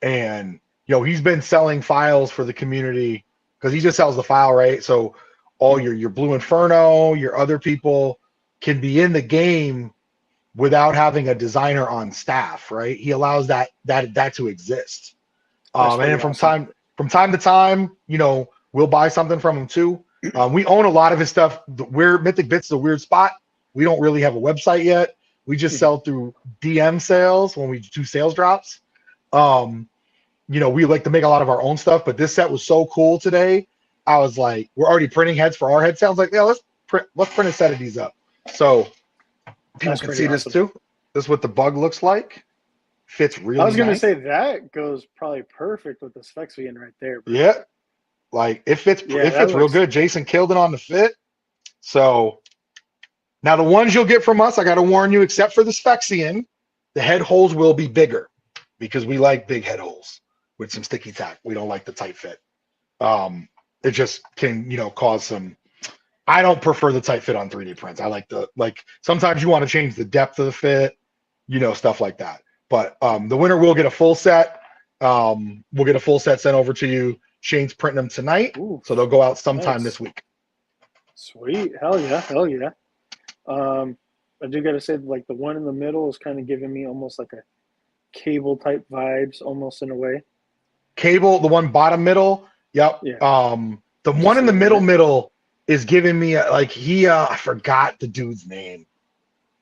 and he's been selling files for the community because he just sells the file, right? So all your Blue Inferno, your other people can be in the game without having a designer on staff, right? He allows that to exist. And then from time to time, we'll buy something from him too. We own a lot of his stuff. Mythic Bits is a weird spot. We don't really have a website yet. We just sell through DM sales when we do sales drops. We like to make a lot of our own stuff, but this set was so cool today. I was like, we're already printing heads for our head. Sounds like, yeah, let's print a set of these up. So people can see this too. This is what the bug looks like. Fits really nice. I was going to say that goes probably perfect with the Sphexian right there. Bro. Yeah. Like it fits real good. Jason killed it on the fit. So now the ones you'll get from us, I got to warn you, except for the Sphexian, the head holes will be bigger because we like big head holes with some sticky tack. We don't like the tight fit. It just can, cause some. I don't prefer the tight fit on 3D prints. I like sometimes you want to change the depth of the fit, stuff like that. But the winner will get a full set. We'll get a full set sent over to you. Shane's printing them tonight, so they'll go out sometime this week. Sweet, hell yeah. I do gotta say, like the one in the middle is kind of giving me almost like a cable type vibes, almost in a way. Cable, the one bottom middle, yep. Yeah. The one in the middle is giving me I forgot the dude's name.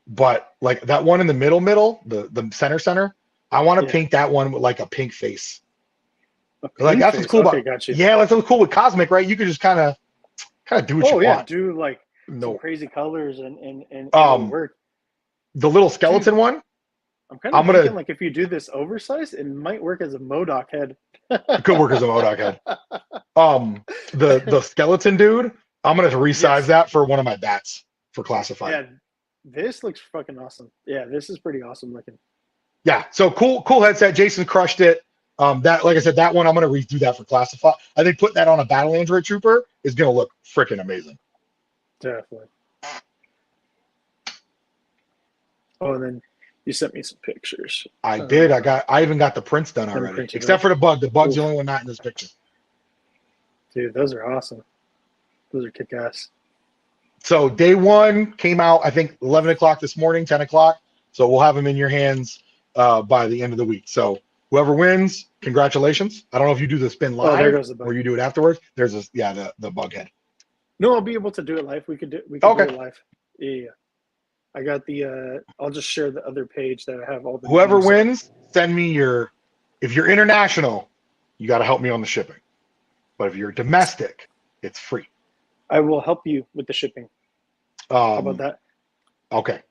But like that one in the middle, the center, I want to paint that one with like a pink face. Like that's what's cool about. Gotcha. Yeah, that's what's cool with Cosmic, right? You could just kind of do what you want. Do like some crazy colors and work. The little skeleton one. I'm kind of thinking like if you do this oversized, it might work as a MODOK head. It could work as a MODOK head. The skeleton dude, I'm gonna resize that for one of my bats for classified. Yeah. This looks fucking awesome. Yeah, this is pretty awesome looking. Yeah, so cool headset. Jason crushed it. That, like I said, that one I'm gonna redo that for classified. I think putting that on a battle android trooper is gonna look freaking amazing. Definitely. Oh, and then you sent me some pictures. I did. I even got the prints done already, except for the bug. The bug's the only one not in this picture. Dude, those are awesome. Those are kick-ass. So day one came out, I think 11 o'clock this morning, 10 o'clock. So we'll have them in your hands by the end of the week. So whoever wins, congratulations. I don't know if you do the spin live or you do it afterwards. There's the bug head. No, I'll be able to do it live. We could do it live. Yeah. I got I'll just share the other page that I have all the. Whoever wins, send me if you're international, you got to help me on the shipping. But if you're domestic, it's free. I will help you with the shipping. How about that? Okay.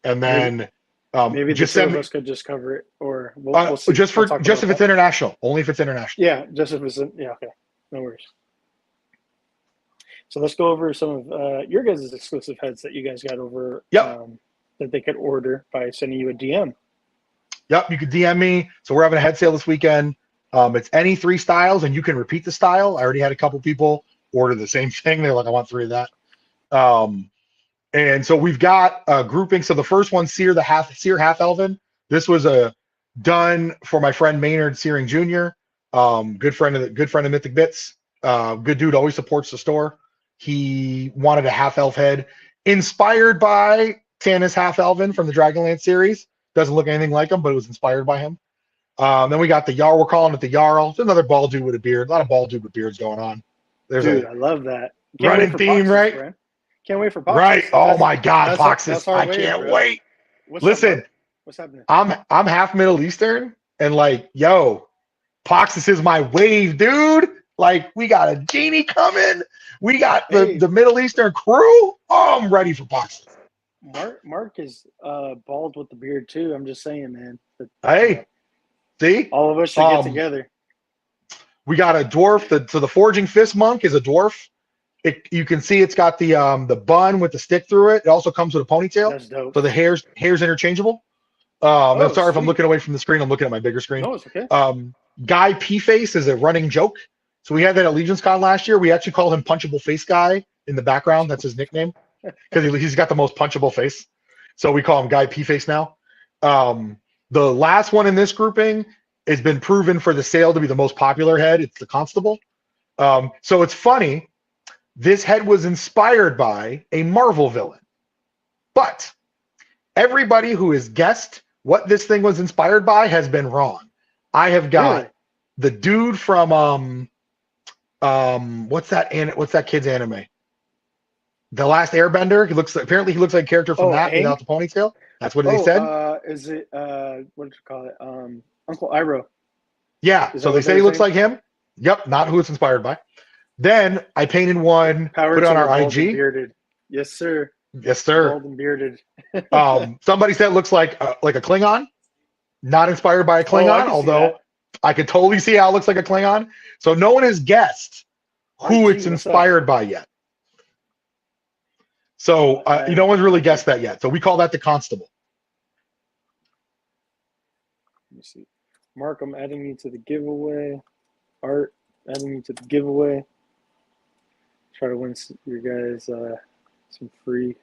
And then maybe just the two of us could just cover it, or we'll see. Just if it's international. Only if it's international. Yeah, just if it's okay. No worries. So let's go over some of your guys' exclusive heads that you guys got over. Yep. That they could order by sending you a DM. Yep, you could DM me. So we're having a head sale this weekend. It's any 3 styles, and you can repeat the style. I already had a couple people order the same thing. They're like, I want 3 of that. And so we've got a grouping. So the first one, Seer Half Elven. This was done for my friend Maynard Searing Jr. Good friend of Mythic Bits. Good dude, always supports the store. He wanted a half elf head inspired by Tannis Half Elven from the Dragonlance series. Doesn't look anything like him, but it was inspired by him. Then we got the Jarl. We're calling it the Jarl. It's another bald dude with a beard. A lot of bald dude with beards going on. Dude, I love that. Running theme, right? Friend. Can't wait for Poxes. Right. Oh my God, Poxes. I can't wait. Listen, what's happening? I'm half Middle Eastern, and like, yo, Poxes is my wave, dude. Like, we got a genie coming. We got the Middle Eastern crew. Oh, I'm ready for Poxes. Mark is bald with the beard too. I'm just saying, man. Hey, see? All of us should get together. We got a dwarf. The Forging Fist Monk is a dwarf. You can see it's got the bun with the stick through it. It also comes with a ponytail. That's dope. So the hair's interchangeable. I'm Oh, sorry if I'm sweet. looking away from the screen. I'm looking at my bigger screen. No, it's okay. Guy P-Face is a running joke. So we had that at Legion's Con last year. We actually called him Punchable Face Guy in the background. That's his nickname because he's got the most punchable face. So we call him Guy P-Face now. The last one in this grouping has been proven for the sale to be the most popular head. It's the Constable. So it's funny. This head was inspired by a Marvel villain. But everybody who has guessed what this thing was inspired by has been wrong. I have got the dude from what's that kid's anime? The Last Airbender. He looks like a character from that without the ponytail. That's what they said. Is it what did you call it? Uncle Iroh. Yeah. So they say he looks like him. Yep, not who it's inspired by. Then I painted one, put it on our IG. Bearded. Yes, sir. Yes, sir. Bald and bearded. Somebody said it looks like a Klingon. Not inspired by a Klingon, although I could totally see how it looks like a Klingon. So no one has guessed who it's inspired by yet. So no one's really guessed that yet. So we call that the Constable. Let me see. Mark, I'm adding you to the giveaway. Art, adding you to the giveaway. Try to win your guys some free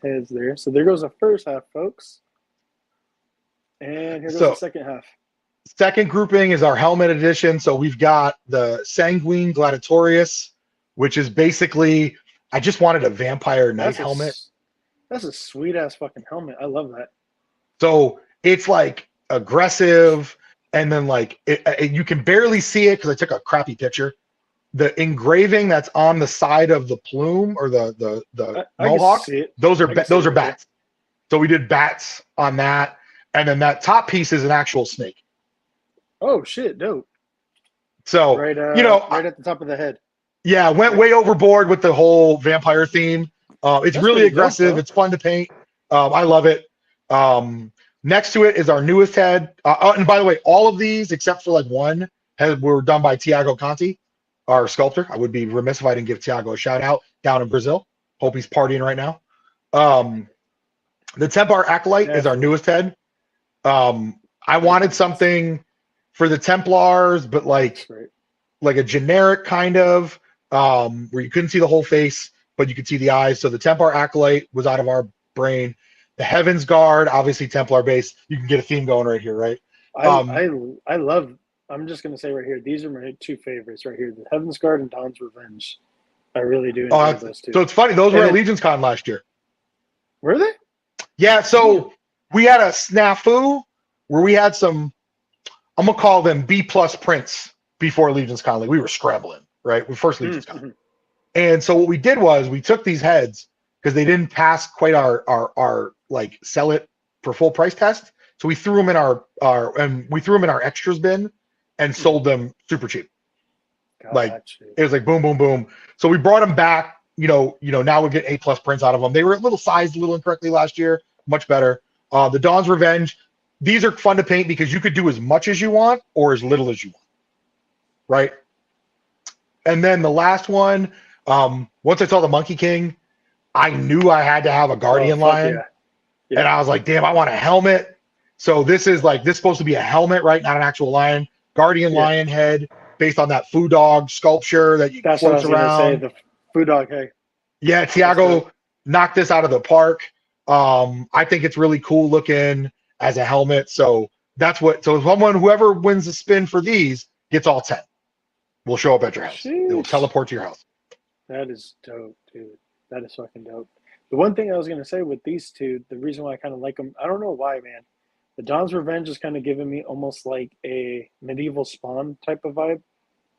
heads there. So there goes the first half, folks. And here goes the second half. Second grouping is our helmet edition. So we've got the Sanguine Gladiatorius, which is basically, I just wanted a vampire knight helmet. That's a sweet ass fucking helmet. I love that. So it's like aggressive, and then like you can barely see it because I took a crappy picture. The engraving that's on the side of the plume or the mohawk, those are bats. So we did bats on that, and then that top piece is an actual snake. Oh shit, dope. So right at the top of the head. Yeah, went way overboard with the whole vampire theme. It's really aggressive. Dope, it's fun to paint. I love it. Next to it is our newest head. And by the way, all of these except for like one were done by Tiago Conti, our sculptor. I would be remiss if I didn't give Tiago a shout out down in Brazil. Hope he's partying right now. The Templar Acolyte is our newest head. I wanted something for the Templars, but like a generic kind of where you couldn't see the whole face, but you could see the eyes. So the Templar Acolyte was out of our brain. The Heaven's Guard, obviously Templar based. You can get a theme going right here, right? I love. I'm just gonna say right here, these are my two favorites right here: the Heaven's Guard and Dawn's Revenge. I really do enjoy those two. So it's funny; those were at Legion's Con last year. Were they? Yeah. So we had a snafu where we had some. I'm gonna call them B+ prints before Legion's Con. Like we were scrambling, right? We first Legion's Con, and so what we did was we took these heads because they didn't pass quite our like sell it for full price test. So we threw them in our extras bin and sold them super cheap. Like it was like boom, boom, boom. So we brought them back. Now we're getting A+ prints out of them. They were a little sized a little incorrectly last year. Much better. The Dawn's Revenge. These are fun to paint because you could do as much as you want or as little as you want. Right. And then the last one, once I saw the Monkey King, I knew I had to have a Guardian Lion. Yeah. And I was like, damn, I want a helmet. So this is supposed to be a helmet, right? Not an actual lion. Guardian Lion head based on that Foo Dog sculpture that you floats around. The Foo Dog head. Yeah, Tiago knocked this out of the park. I think it's really cool looking as a helmet. So whoever wins the spin for these gets all 10. We'll show up at your house. Sheesh. It will teleport to your house. That is dope, dude. That is fucking dope. The one thing I was going to say with these two, the reason why I kind of like them, I don't know why, man. The Dawn's Revenge is kind of giving me almost like a medieval Spawn type of vibe.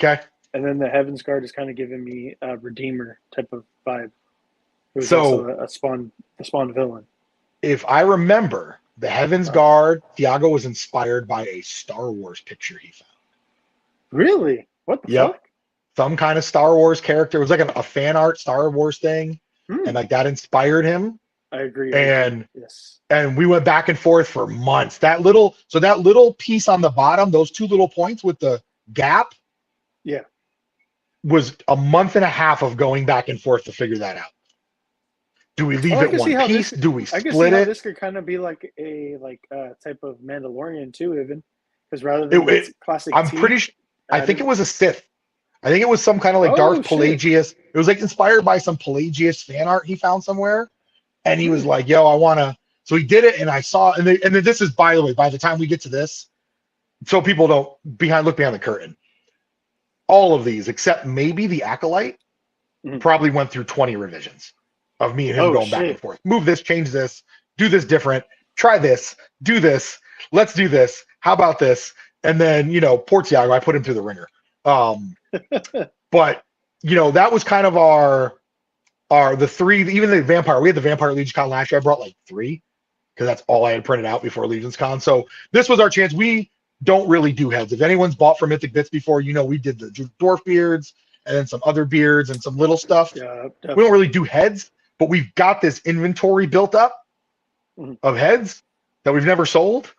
Okay. And then the Heaven's Guard is kind of giving me a Redeemer type of vibe. Who's also a Spawn villain. If I remember, the Heaven's Guard, Tiago was inspired by a Star Wars picture he found. Really? What the fuck? Some kind of Star Wars character. It was like a fan art Star Wars thing. And like that inspired him. I agree. And we went back and forth for months. That little piece on the bottom, those two little points with the gap, was a month and a half of going back and forth to figure that out. Do we leave Oh, I it can see one how piece? this. Do we I can see split how it? this could kind of be like a type of Mandalorian too, even because rather It, than it its classic I'm tea, pretty. I think added. it was a Sith. I think it was some kind of like Oh Darth shit! Pelagius. It was like inspired by some Pelagius fan art he found somewhere, and he Hmm. was like, "Yo, I want to." So he did it, and I saw, and then this is, by the way, by the time we get to this, so people don't look behind the curtain. All of these, except maybe the Acolyte, Hmm. probably went through 20 revisions of me and him Oh going back and shit! forth. Move this, change this, do this different, try this, do this, let's do this. How about this? And then, Portiago, I put him through the ringer. But that was kind of the three, even the Vampire. We had the Vampire Legion Con last year. I brought like three because that's all I had printed out before Legion's Con. So this was our chance. We don't really do heads. If anyone's bought from Mythic Bits before, we did the dwarf beards and then some other beards and some little stuff. Yeah, We don't really definitely. do heads, but we've got this inventory built up Mhm. of heads that we've never sold.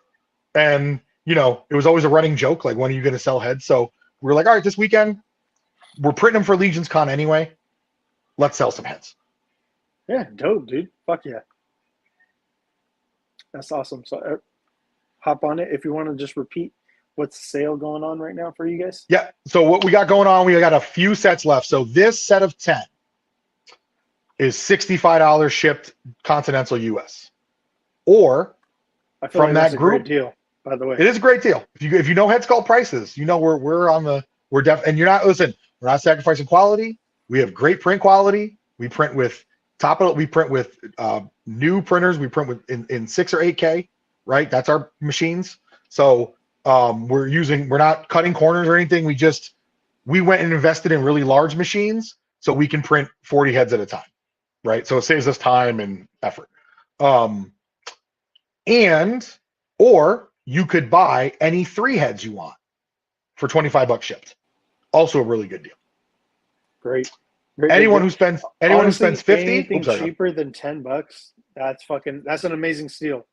And, it was always a running joke, like, when are you going to sell heads? So we were like, all right, this weekend, we're printing them for Legion's Con anyway. Let's sell some heads. Yeah, dope, dude. Fuck yeah, that's awesome. So hop on it if you want to just repeat what's the sale going on right now for you guys. Yeah. So what we got going on, we got a few sets left. So this set of 10 is $65 shipped continental US. Or I feel from like that's that a great group, deal, by the way. it is a great deal. If you know head sculpt prices, and you're not, listen, we're not sacrificing quality. We have great print quality. We print with new printers. We print with in 6 or 8K, right? That's our machines. So we're not cutting corners or anything. We went and invested in really large machines so we can print 40 heads at a time, right? So it saves us time and effort. Or you could buy any 3 heads you want for $25 shipped. Also a really good deal. Great. Anyone who spends Honestly, 50, anything sorry, cheaper than $10, that's an amazing steal.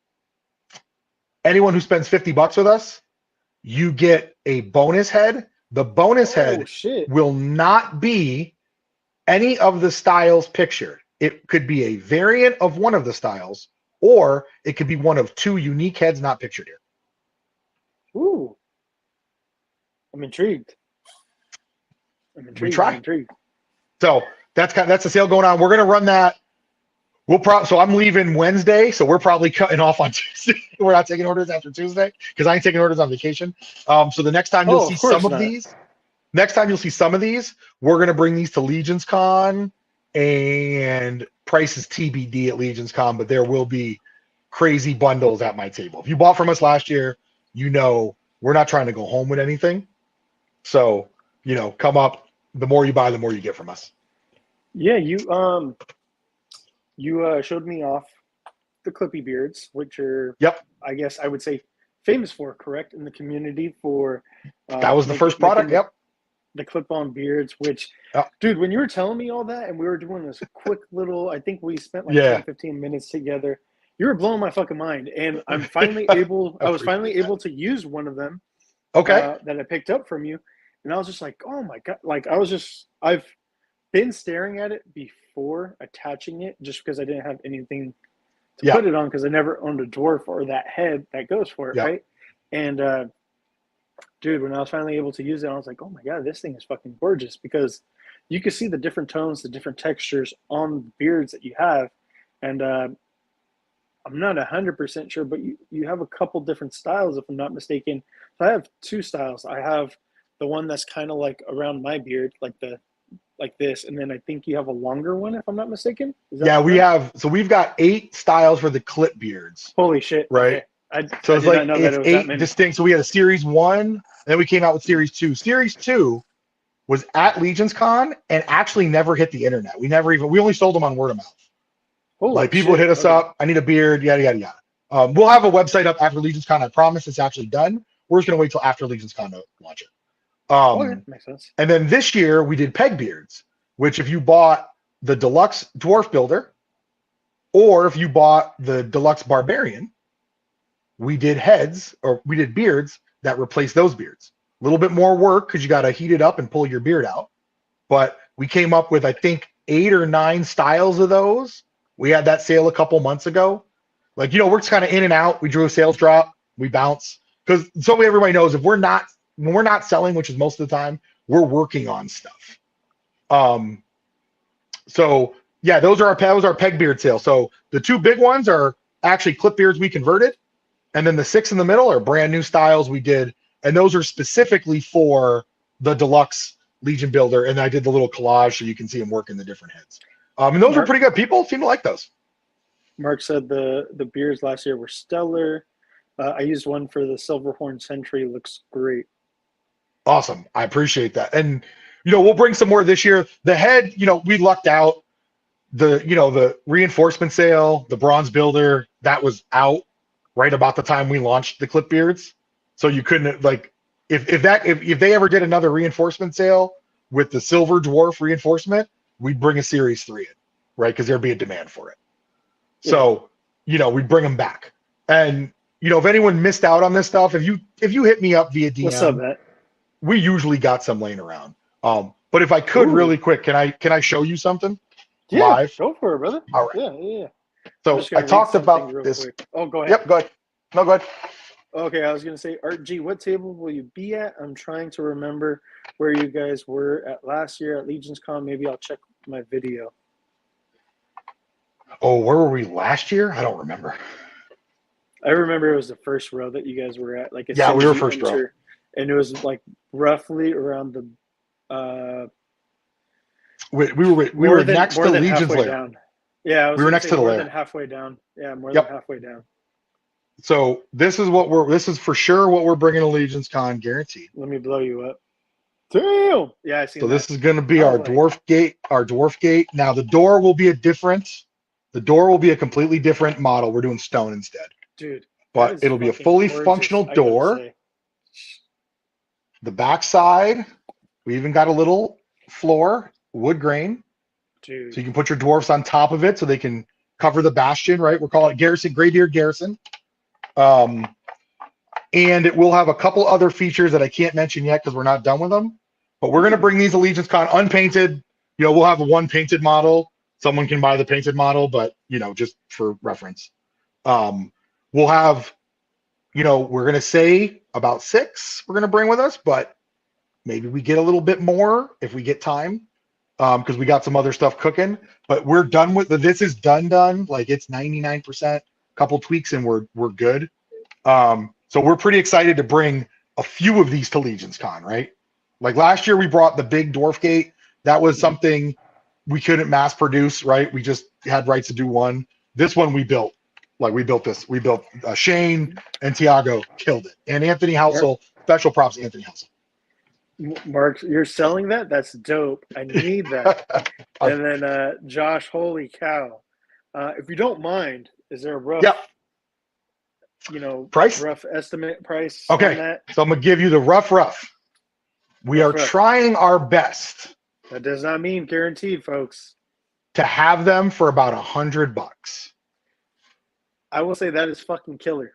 anyone who spends $50 with us, you get a bonus head. The bonus head Shit. will not be any of the styles pictured. It could be a variant of one of the styles, or it could be one of 2 unique heads not pictured here. Ooh. I'm intrigued. We try. I'm intrigued. So that's the sale going on. We're gonna run that. So I'm leaving Wednesday, so we're probably cutting off on Tuesday. We're not taking orders after Tuesday because I ain't taking orders on vacation. So the next time you'll see some of these, we're gonna bring these to Legion's Con, and price is TBD at Legion's Con, but there will be crazy bundles at my table. If you bought from us last year, we're not trying to go home with anything. So, come up. The more you buy, the more you get from us. Yeah, you showed me off the Clippy beards, which are, Yep, I guess I would say, famous for, correct, in the community for. that was the first product. Yep. The clip-on beards, which, Yep. dude, when you were telling me all that and we were doing this quick little, I think we spent like Yeah. 10, 15 minutes together. You were blowing my fucking mind, and I was finally able to use one of them. Okay. That I picked up from you, and I was just like, oh my god! Like I've been staring at it before attaching it, just because I didn't have anything to put it on, because I never owned a dwarf or that head that goes for it, right? And dude, when I was finally able to use it, I was like, oh my god, this thing is fucking gorgeous, because you can see the different tones, the different textures on the beards that you have, and I'm not 100% sure, but you have a couple different styles, if I'm not mistaken. So I have 2 styles. I have the one that's kind of like around my beard, like this, and then I think you have a longer one, if I'm not mistaken. We've got 8 styles for the clip beards. Holy shit! Right. Okay. So I it's did like not know that it was that 8 many. distinct. So we had a series 1, and then we came out with series 2. Series 2 was at Legion's Con and actually never hit the internet. We only sold them on word of mouth. Holy people would hit us up. I need a beard, yada, yada, yada. We'll have a website up after Legion's Con. I promise it's actually done. We're just going to wait till after Legion's Con to launch it. Okay, makes sense. And then this year we did peg beards, which if you bought the deluxe dwarf builder, or if you bought the deluxe barbarian, we did beards that replace those beards. A little bit more work because you got to heat it up and pull your beard out. But we came up with, I think, 8 or 9 styles of those We had that sale a couple months ago. Like, we're kind of in and out. We drew a sales drop, we bounce. Because so everybody knows when we're not selling, which is most of the time, we're working on stuff. So yeah, that was our peg beard sale. So the two big ones are actually clip beards we converted, and then the 6 in the middle are brand new styles we did, and those are specifically for the deluxe Legion builder. And I did the little collage so you can see them working the different heads. And those are pretty good. People seem to like those. Mark said the beards last year were stellar. I used one for the Silverhorn Sentry. Looks great. Awesome. I appreciate that. And, we'll bring some more this year. The head, we lucked out. The reinforcement sale, the bronze builder, that was out right about the time we launched the clip beards. So you couldn't, like, if they ever did another reinforcement sale with the silver dwarf reinforcement, we'd bring a series 3 in, right? Because there'd be a demand for it. Yeah. So, we'd bring them back. And, if anyone missed out on this stuff, if you hit me up via DM, what's up, Matt? We usually got some laying around. But if I could really quick, can I show you something? Yeah, live? Go for it, brother. All right. Yeah. So I talked about this. Quick. Oh, go ahead. Yep, go ahead. No, go ahead. Okay, I was going to say, Art G, what table will you be at? I'm trying to remember where you guys were at last year at Legions Con. Maybe I'll check my video. Oh, where were we last year? I don't remember. I remember it was the first row that you guys were at. Like, yeah, we were first row. And it was like roughly around the we were next to Legion's lair. Down. Yeah, we were next to the lair. More than halfway down. Yeah, more than halfway down. So this is for sure what we're bringing to Legion's Con, guaranteed. Let me blow you up. Damn. Yeah, I see. So this is going to be our dwarf gate. Our dwarf gate. Now the door will be a completely different model. We're doing stone instead. Dude. But it'll be a fully functional door. The back side, we even got a little floor, wood grain. Dude. So you can put your dwarfs on top of it so they can cover the bastion, right? We're calling it Garrison, Greybeard Garrison. And it will have a couple other features that I can't mention yet because we're not done with them. But we're going to bring these Allegiance Con unpainted. We'll have one painted model. Someone can buy the painted model, but, just for reference. We'll have, we're going to say about 6 we're going to bring with us, but maybe we get a little bit more if we get time because we got some other stuff cooking. But we're done with this is done. Like it's 99%, couple tweaks and we're good. So we're pretty excited to bring a few of these to Legion's Con, right? Like last year we brought the big dwarf gate. That was something we couldn't mass produce, right? We just had rights to do one. This one we built. Like we built Shane and Tiago killed it. And Anthony Housel, special props to Anthony Housel. Mark, you're selling that? That's dope. I need that. And then Josh, holy cow. If you don't mind, is there a rough price? Rough estimate price? Okay. On that? So I'm gonna give you the rough. We are trying our best. That does not mean guaranteed, folks. To have them for about $100. I will say that is fucking killer.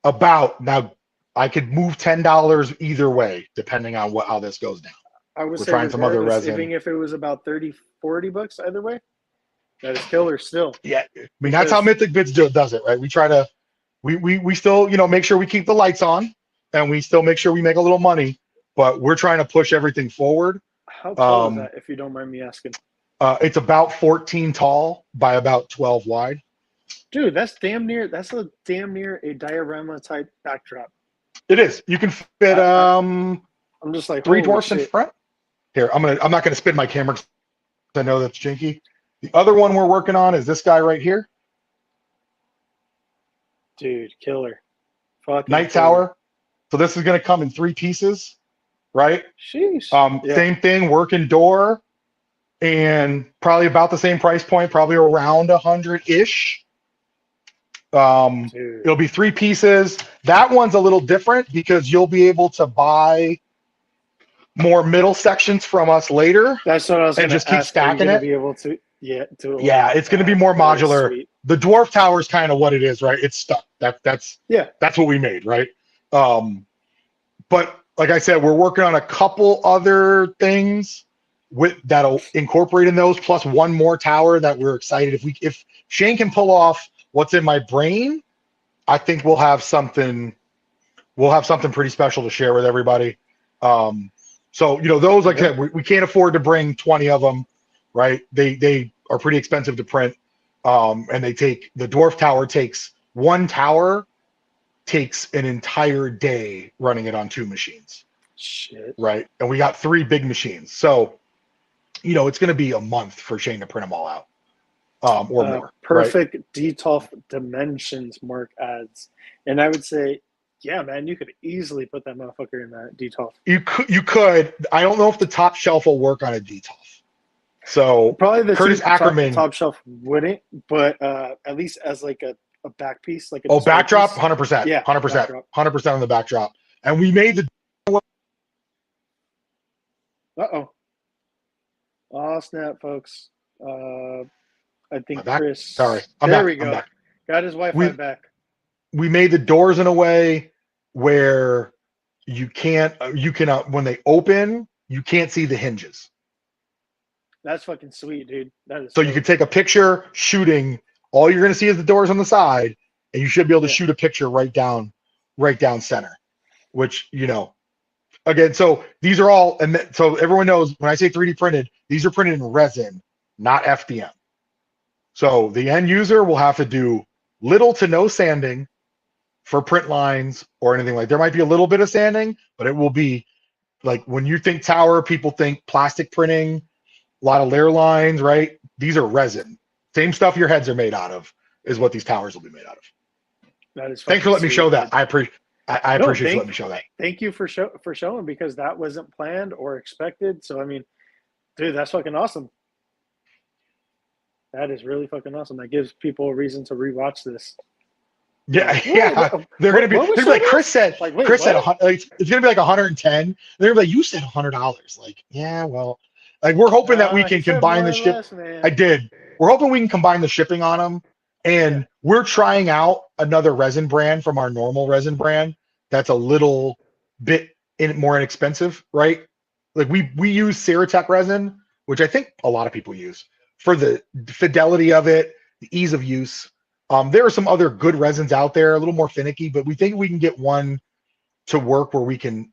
Now, I could move $10 either way, depending on how this goes down. I would We're say trying some other resin. Even if it was about $30, $40 either way, that is killer still. Yeah, I mean that's how Mythic Bits does it, right? We try to, we still make sure we keep the lights on, and we still make sure we make a little money, but we're trying to push everything forward. How tall is that, if you don't mind me asking? It's about 14 tall by about 12 wide. Dude, that's damn near a diorama type backdrop. It is. You can fit I'm just like 3 dwarfs in front. Here, I'm not gonna spin my camera because I know that's jinky. The other one we're working on is this guy right here. Dude, killer. Fucking Night Tower. So this is gonna come in 3 pieces, right? Sheesh. Same thing, working door, and probably about the same price point, probably around 100-ish. It'll be 3 pieces. That one's a little different because you'll be able to buy more middle sections from us later. That's what I was going to just keep stacking it. Be able to, it's going to be more modular. Sweet. The dwarf tower is kind of what it is, right? It's stuck. That's what we made, right? But like I said, we're working on a couple other things. with that'll incorporate in those, plus one more tower that we're excited. If Shane can pull off what's in my brain, I think we'll have something pretty special to share with everybody. So those, like I said, we can't afford to bring 20 of them, right? They are pretty expensive to print. And the dwarf tower one tower takes an entire day running it on 2 machines. Shit. Right. And we got 3 big machines. So, it's going to be a month for Shane to print them all out. Or more. Perfect right? DTOF dimensions Mark adds. And I would say, yeah, man, you could easily put that motherfucker in that DTOF. You could. I don't know if the top shelf will work on a DTOF. So probably the Curtis Ackerman top shelf wouldn't, but at least as like a back piece, like backdrop, 100%. Yeah, 100% on the backdrop. And we made the Oh snap, folks. I think Kris. Sorry. There we go. Got his Wi-Fi back. We made the doors in a way where you can when they open, you can't see the hinges. That's fucking sweet, dude. That is so you could take a picture shooting. All you're going to see is the doors on the side, and you should be able to shoot a picture right down center, which, again, so these are all, and so everyone knows when I say 3D printed, these are printed in resin, not FDM. So the end user will have to do little to no sanding for print lines or anything like. There might be a little bit of sanding, but it will be like when you think tower, people think plastic printing, a lot of layer lines, right? These are resin. Same stuff your heads are made out of is what these towers will be made out of. That is. Thanks for letting me show that. I appreciate you letting me show that. Thank you for showing, because that wasn't planned or expected. So I mean, dude, that's fucking awesome. That is really fucking awesome. That gives people a reason to rewatch this. Yeah. They're gonna be like Kris said. Like, wait, Kris said it's gonna be like 110. They're gonna be like, you said $100. Like, yeah, well, like we're hoping that we can combine the ship. I did. We're hoping we can combine the shipping on them, and we're trying out another resin brand from our normal resin brand that's a little bit more inexpensive, right? Like we use Ceratec resin, which I think a lot of people use for the fidelity of it, the ease of use. There are some other good resins out there, a little more finicky, but we think we can get one to work where we can.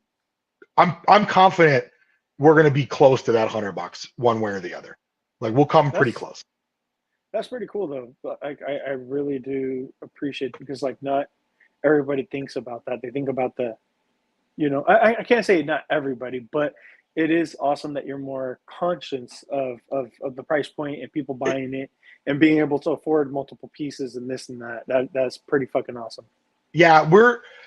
I'm confident we're going to be close to that $100 one way or the other. Like we'll come pretty close. That's pretty cool though. But I really do appreciate it, because like not everybody thinks about that. They think about the, I can't say not everybody, but it is awesome that you're more conscious of the price point and people buying it and being able to afford multiple pieces and this and that. That's pretty fucking awesome. Yeah,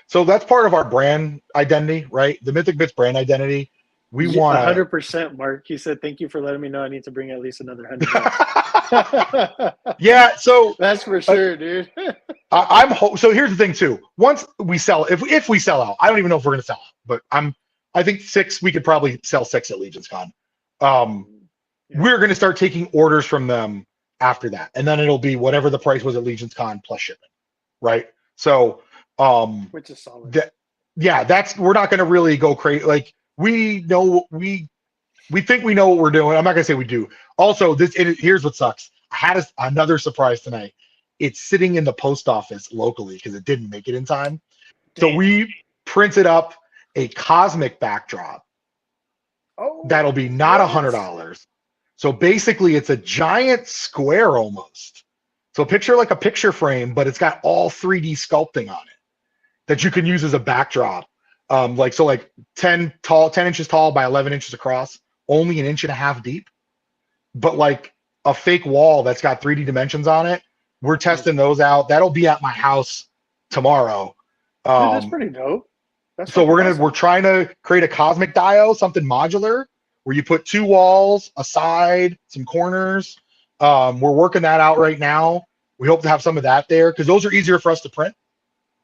so that's part of our brand identity, right? The Mythic Bits brand identity. We want 100%, Mark. He said, "Thank you for letting me know I need to bring at least another $100." Yeah, so that's for sure, dude. So here's the thing too. Once we sell, if we sell out, I don't even know if we're gonna sell out, but I think 6. We could probably sell 6 at Legion's Con. We're gonna start taking orders from them after that, and then it'll be whatever the price was at Legion's Con plus shipping, right? So, which is solid. We're not gonna really go crazy. Like we know we think we know what we're doing. I'm not gonna say we do. Also, here's what sucks. I had another surprise tonight. It's sitting in the post office locally because it didn't make it in time. Damn. So we printed up a cosmic backdrop. That'll be not $100. So basically, it's a giant square almost. So picture like a picture frame, but it's got all 3D sculpting on it that you can use as a backdrop. Like 10 inches tall by 11 inches across, only 1.5 inches deep, but like a fake wall that's got 3D dimensions on it. We're testing those out. That'll be at my house tomorrow. Dude, that's pretty dope. So we're trying to create a cosmic dio, something modular, where you put 2 walls, a side, some corners. We're working that out right now. We hope to have some of that there because those are easier for us to print.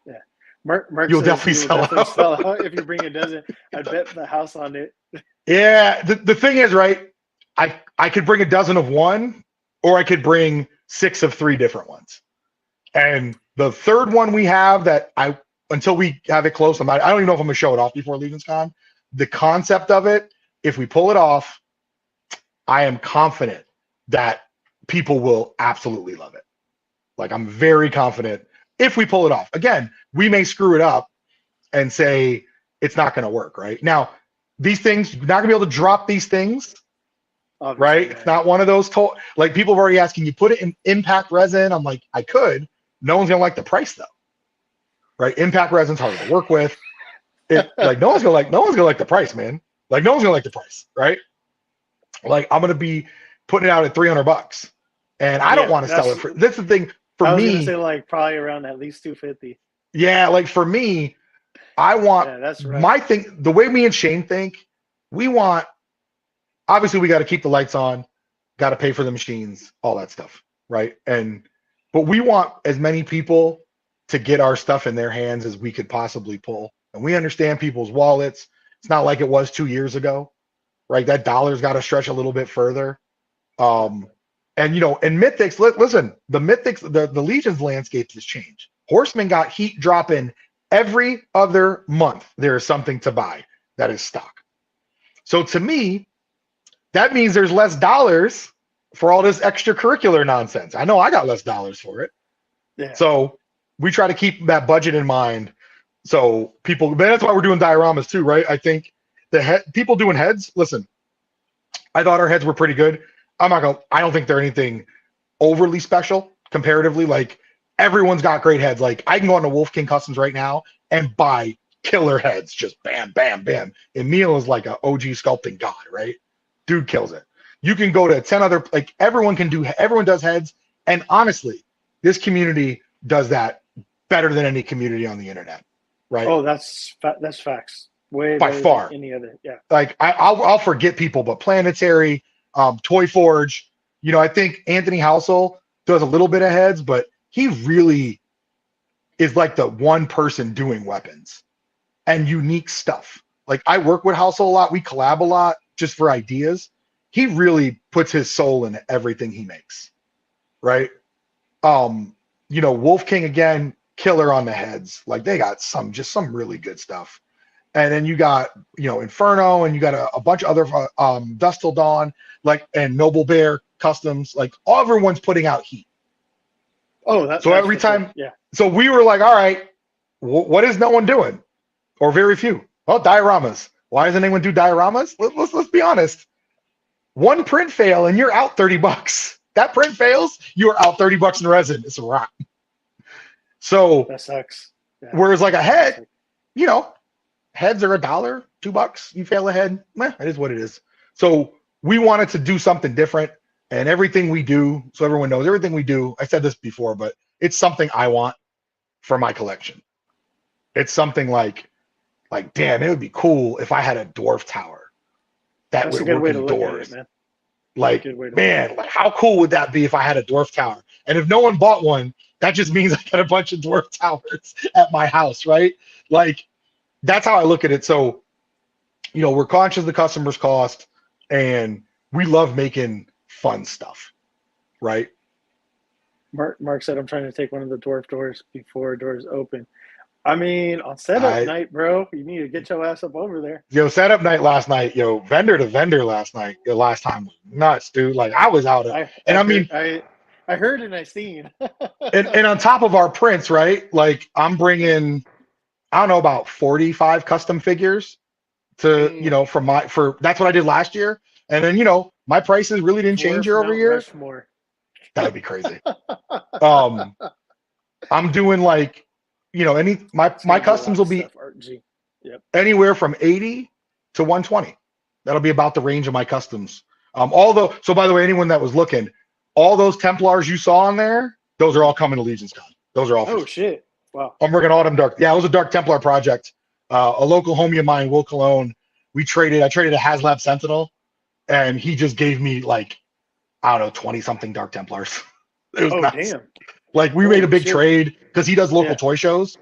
Yeah, Mark you'll definitely sell out. If you bring a dozen, I bet the house on it. Yeah, the thing is, right? I could bring a dozen of one, or I could bring 6 of 3 different ones. And the third one we have that until we have it close, I don't even know if I'm gonna show it off before Legion's Con. The concept of it, if we pull it off, I am confident that people will absolutely love it. Like, I'm very confident if we pull it off. Again, we may screw it up and say it's not going to work, right? Now, these things, you're not going to be able to drop these things, Obviously, right? yeah. It's not one of those, like, people have already asked, can you put it in impact resin? I'm like, I could. No one's going to like the price, though, right? Impact resin's hard to work with. Like, no one's going to like the price, man. Like, no one's going to like the price, right? Like, I'm going to be putting it out at $300. And I don't want to sell it for, that's the thing. For I was me, gonna say like probably around at least 250. yeah, like for me, I want that's right. my thing. The way me and Shane think, we want. Obviously, we got to keep the lights on, got to pay for the machines, all that stuff, right? But we want as many people to get our stuff in their hands as we could possibly pull, and we understand people's wallets. It's not like it was 2 years ago, right? That dollar's got to stretch a little bit further. And Mythics, listen, the Mythics, the Legion's landscape has changed. Horsemen got heat dropping every other month. There is something to buy that is stock. So to me, that means there's less dollars for all this extracurricular nonsense. I know I got less dollars for it. Yeah. So we try to keep that budget in mind. So people, that's why we're doing dioramas too, right? I think people doing heads, listen, I thought our heads were pretty good. I don't think they're anything overly special comparatively. Like, everyone's got great heads. Like, I can go on to Wolf King Customs right now and buy killer heads, just bam, bam, bam. Emil is like an OG sculpting god, right? Dude kills it. You can go to 10 other, like, everyone does heads. And honestly, this community does that better than any community on the internet, right? Oh, that's facts. Way by far. Than any other, yeah. Like, I'll forget people, but Planetary, Toy Forge, I think Anthony Housel does a little bit of heads, but he really is like the one person doing weapons and unique stuff. Like, I work with Housel a lot. We collab a lot just for ideas. He really puts his soul in everything he makes, right? Wolf King, again, killer on the heads. Like, they got some really good stuff. And then you got, Inferno, and you got a bunch of other Dust Till Dawn, and Noble Bear Customs. Like, everyone's putting out heat. Oh, that's so every time. Sure. Yeah. So we were like, all right, what is no one doing? Or very few. Well, dioramas. Why doesn't anyone do dioramas? Let's be honest. One print fail and you're out $30. That print fails, you're out $30 in resin. It's a wrap. So that sucks. Yeah. Whereas like a head, heads are $1, $2. You fail a head, it is what it is. So we wanted to do something different, and everything we do, so everyone knows everything we do. I said this before, but it's something I want for my collection. It's something like, damn, it would be cool if I had a dwarf tower that would work indoors. Man. Like, man, like how cool would that be if I had a dwarf tower? And if no one bought one, that just means I got a bunch of dwarf towers at my house, right? Like, that's how I look at it. So, we're conscious of the customer's cost, and we love making fun stuff, right? Mark said, I'm trying to take one of the dwarf doors before doors open. I mean, on setup night, bro, you need to get your ass up over there. Setup night last night, vendor to vendor last night, last time was nuts, dude. Like, I was out of, I heard and I seen. and on top of our prints, right? Like, I'm bringing, I don't know, about 45 custom figures to, that's what I did last year. And then, my prices really didn't change year over year. That'd be crazy. I'm doing like, my customs will be anywhere from 80 to 120. That'll be about the range of my customs. So by the way, anyone that was looking, all those Templars you saw on there, those are all coming to Legion's Con. Those are all. Oh shit! Wow. I'm working Autumn Dark. Yeah, it was a Dark Templar project. A local homie of mine, Will Cologne. I traded a HasLab Sentinel, and he just gave me like, I don't know, 20 something Dark Templars. It was nuts. Damn. Like, we made a big trade because he does local toy shows,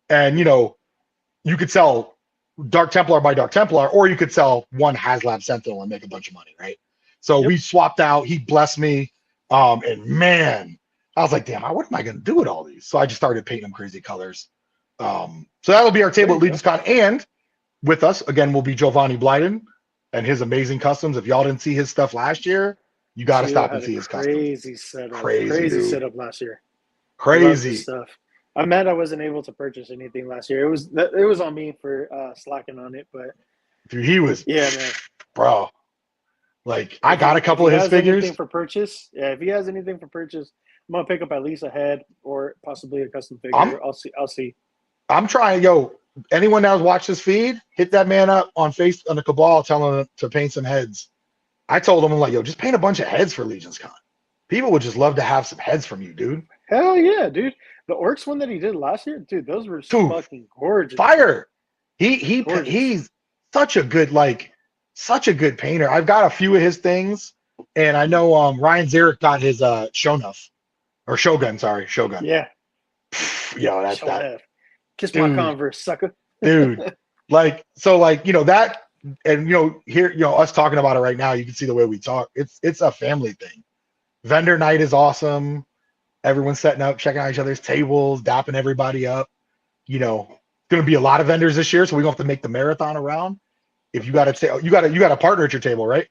and you could sell Dark Templar by Dark Templar, or you could sell one HasLab Sentinel and make a bunch of money, right? So we swapped out. He blessed me, and man, I was like, damn, what am I gonna do with all these? So I just started painting them crazy colors. So that'll be our table at Legion's Con, and with us again will be Giovanni Blyden, and his amazing customs. If y'all didn't see his stuff last year, you got to Gio stop and had a see his customs. Crazy, crazy dude. setup last year. Loved his Crazy. stuff. I'm mad I wasn't able to purchase anything last year. It was on me for slacking on it, but Dude, he was, yeah, man. bro. Like, I got a couple of his figures. Anything for purchase, yeah, if he has anything for purchase, I'm gonna pick up at least a head or possibly a custom figure. I'll see. I'm trying, anyone that has watched this feed, hit that man up on the Cabal, telling him to paint some heads. I told him, I'm like, just paint a bunch of heads for Legion's Con. People would just love to have some heads from you, dude. Hell yeah, dude. The Orcs one that he did last year, dude, those were fucking gorgeous. Fire. He's such a good painter. I've got a few of his things, and I know Ryan Zarek got his Shogun. Yeah. Yo, that's that. Kiss my Converse, sucker. Dude. that, and here, us talking about it right now, you can see the way we talk. It's a family thing. Vendor night is awesome. Everyone's setting up, checking out each other's tables, dapping everybody up. Going to be a lot of vendors this year, so we're going to have to make the marathon around. If you got a partner at your table, right?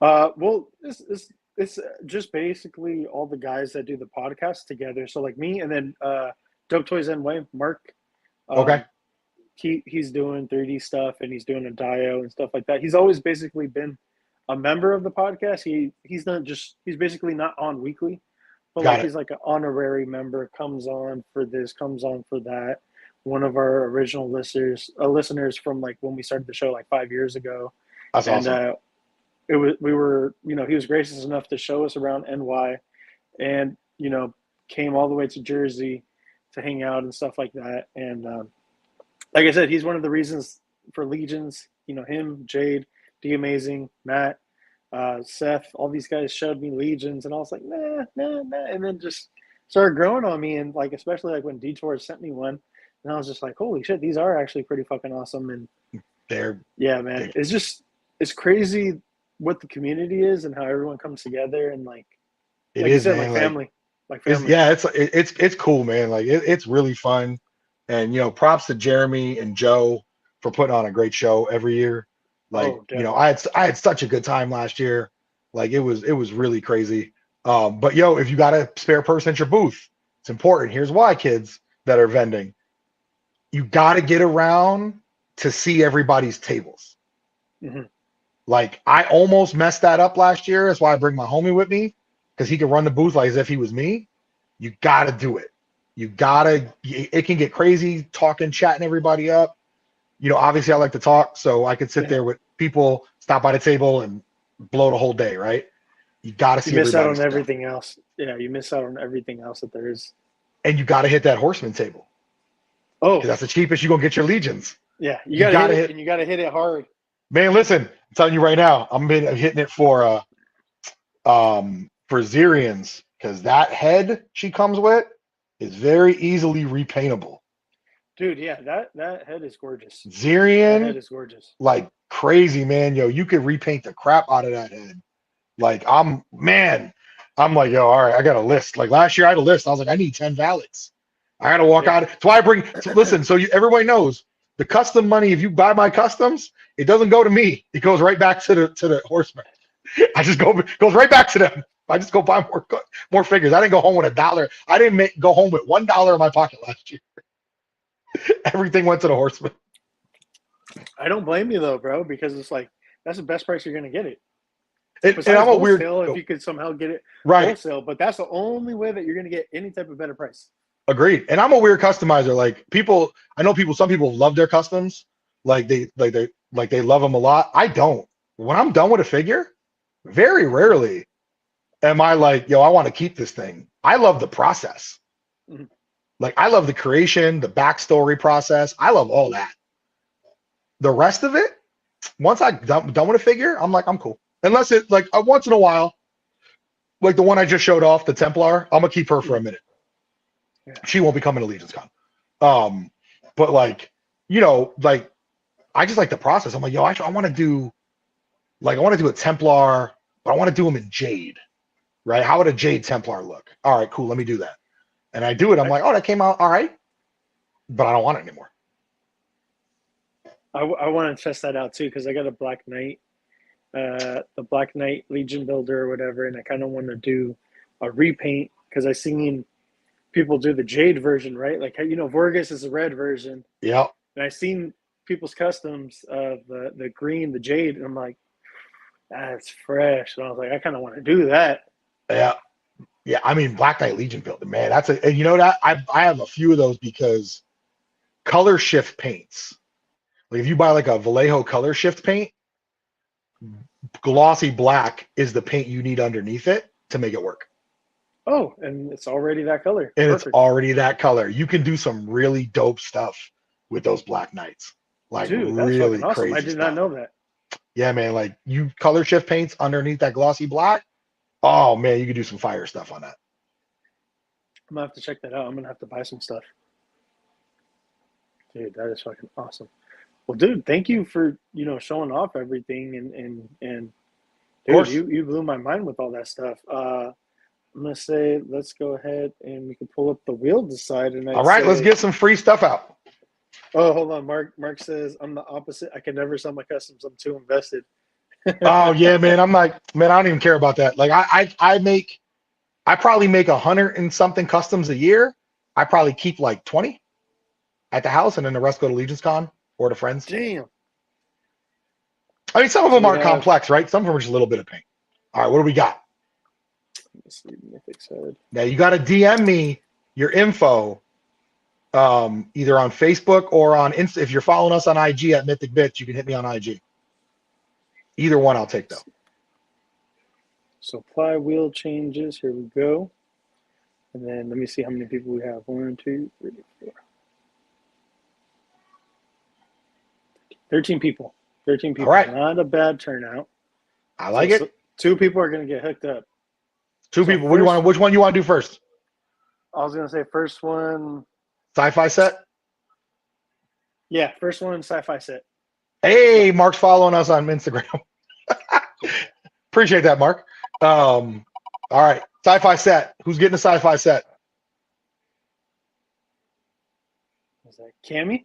Well, it's just basically all the guys that do the podcast together. So like me, and then Dope Toys NY, Mark. Okay. He's doing 3D stuff, and he's doing a Dio and stuff like that. He's always basically been a member of the podcast. He's basically not on weekly, but he's like an honorary member. Comes on for this, comes on for that. One of our original listeners from like when we started the show like 5 years ago. That's awesome. He was gracious enough to show us around NY, and came all the way to Jersey to hang out and stuff like that. And like I said, he's one of the reasons for Legions. Him, Jade, The Amazing, Matt, Seth, all these guys showed me Legions, and I was like, nah, and then just started growing on me. And like, especially like when Detour sent me one, and I was just like, holy shit, these are actually pretty fucking awesome. And it's crazy what the community is and how everyone comes together, and like you said, man, like family. It's cool, man. Like it's really fun. And props to Jeremy and Joe for putting on a great show every year. Like, I had such a good time last year. Like it was really crazy. But if you got a spare person at your booth, it's important. Here's why, kids that are vending. You got to get around to see everybody's tables. Mm-hmm. Like I almost messed that up last year. That's why I bring my homie with me, because he can run the booth like as if he was me. You got to do it. It can get crazy talking, chatting everybody up. Obviously I like to talk, so I could sit there with people, stop by the table and blow the whole day, right? You got to see everybody. You miss out on everything else. Yeah, you miss out on everything else that there is. And you got to hit that Horseman table. Oh, because that's the cheapest you're going to get your Legions. Yeah, you got to hit it, and you got to hit it hard. Man, listen, I'm telling you right now, I'm hitting it for Zirians, because that head she comes with is very easily repaintable. Dude, yeah, that head is gorgeous. Zirian, that head is gorgeous. Like crazy, man. You could repaint the crap out of that head. Like I'm like, all right, I got a list. Like last year I had a list. I was like, I need 10 valets. I got to walk out. That's why listen, so everybody knows the custom money. If you buy my customs, it doesn't go to me. It goes right back to the horsemen. I just goes right back to them. I just go buy more figures. I didn't go home with $1. I didn't go home with $1 in my pocket last year. Everything went to the horsemen. I don't blame you though, bro, because it's like that's the best price you're gonna get it. And I'm a weird. If you could somehow get it wholesale, but that's the only way that you're gonna get any type of better price. Agreed. And I'm a weird customizer. Like some people love their customs. Like they love them a lot. I don't. When I'm done with a figure, very rarely am I like, I want to keep this thing. I love the process. Mm-hmm. Like I love the creation, the backstory process. I love all that. The rest of it, once I'm done with a figure, I'm like, I'm cool. Unless it like once in a while, like the one I just showed off, the Templar, I'm gonna keep her for a minute. Yeah. She won't be coming to Legion's Con. But like, like I just like the process. I'm like, I want to do a Templar, but I want to do them in Jade, right? How would a Jade Templar look? All right, cool. Let me do that. And I do it. I'm like, oh, that came out all right, but I don't want it anymore. I want to test that out too because I got a Black Knight, the Black Knight Legion builder or whatever, and I kind of want to do a repaint because I seen people do the Jade version, right? Like Vorgus is the red version, Yep. and I seen people's customs of the green, the Jade, and I'm like, that's fresh. And I was like, I kind of want to do that. Yeah. Yeah. I mean, Black Knight Legion builder, man. And you know that I have a few of those because color shift paints. Like if you buy like a Vallejo color shift paint, glossy black is the paint you need underneath it to make it work. Oh, and it's already that color. And Perfect. it's already that color. You can do some really dope stuff with those Black Knights. Like Dude, that's really fucking awesome. crazy I did stuff. not know that. Yeah, man. Like you color shift paints underneath that glossy black. Oh man, you can do some fire stuff on that. I'm gonna have to check that out. I'm gonna have to buy some stuff. Dude, that is fucking awesome. Well, dude, thank you for showing off everything and dude, you blew my mind with all that stuff. I'm gonna say let's go ahead and we can pull up the wheel decide. And All right, let's get some free stuff out. Oh, hold on, Mark says I'm the opposite. I can never sell my customs. I'm too invested. Oh yeah, man. I'm like, man, I don't even care about that. Like I probably make 100 and something customs a year. I probably keep like 20 at the house, and then the rest go to Legion's Con or to friends. Damn. I mean, some of them aren't complex, right? Some of them are just a little bit of paint. All right, what do we got? Let me see, Mythic side. Now you got to DM me your info, either on Facebook or on Insta. If you're following us on IG at Mythic Bits, you can hit me on IG. Either one I'll take though. So apply wheel changes. Here we go. And then let me see how many people we have. 1, 2, 3, 4. 13 people. 13 people. All right. Not a bad turnout. I like it. So 2 people are going to get hooked up. 2 people. What do you want? Which one you want to do first? I was going to say first one. Sci-fi set? Yeah, first one sci-fi set. Hey, Mark's following us on Instagram. Appreciate that, Mark. All right, sci-fi set. Who's getting a sci-fi set? Is that Cammy?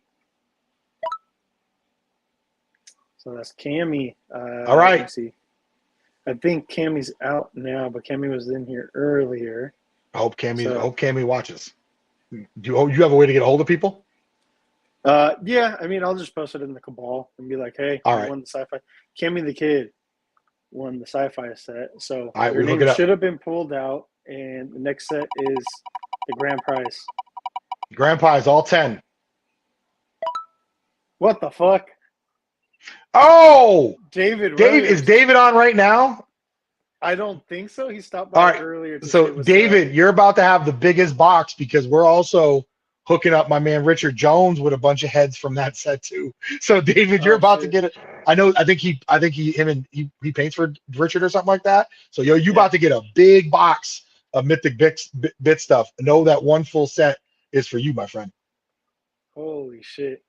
So that's Cammy. All right. Let's see. I think Cammy's out now, but Cammy was in here earlier. I hope Cammy watches. Do you have a way to get a hold of people? Yeah, I mean, I'll just post it in the Cabal and be like, hey, all I right. won the sci-fi. Cammy the Kid won the sci-fi set. So all right, your name should have been pulled out, and the next set is the grand prize. Grand prize, all 10. What the fuck? Oh! David is David on right now? I don't think so. He stopped by earlier. So, David, you're about to have the biggest box because we're also hooking up my man Richard Jones with a bunch of heads from that set too. So, David, you're about to get it. I think he paints for Richard or something like that. So, you about to get a big box of Mythic Bit stuff. Know that one full set is for you, my friend. Holy shit,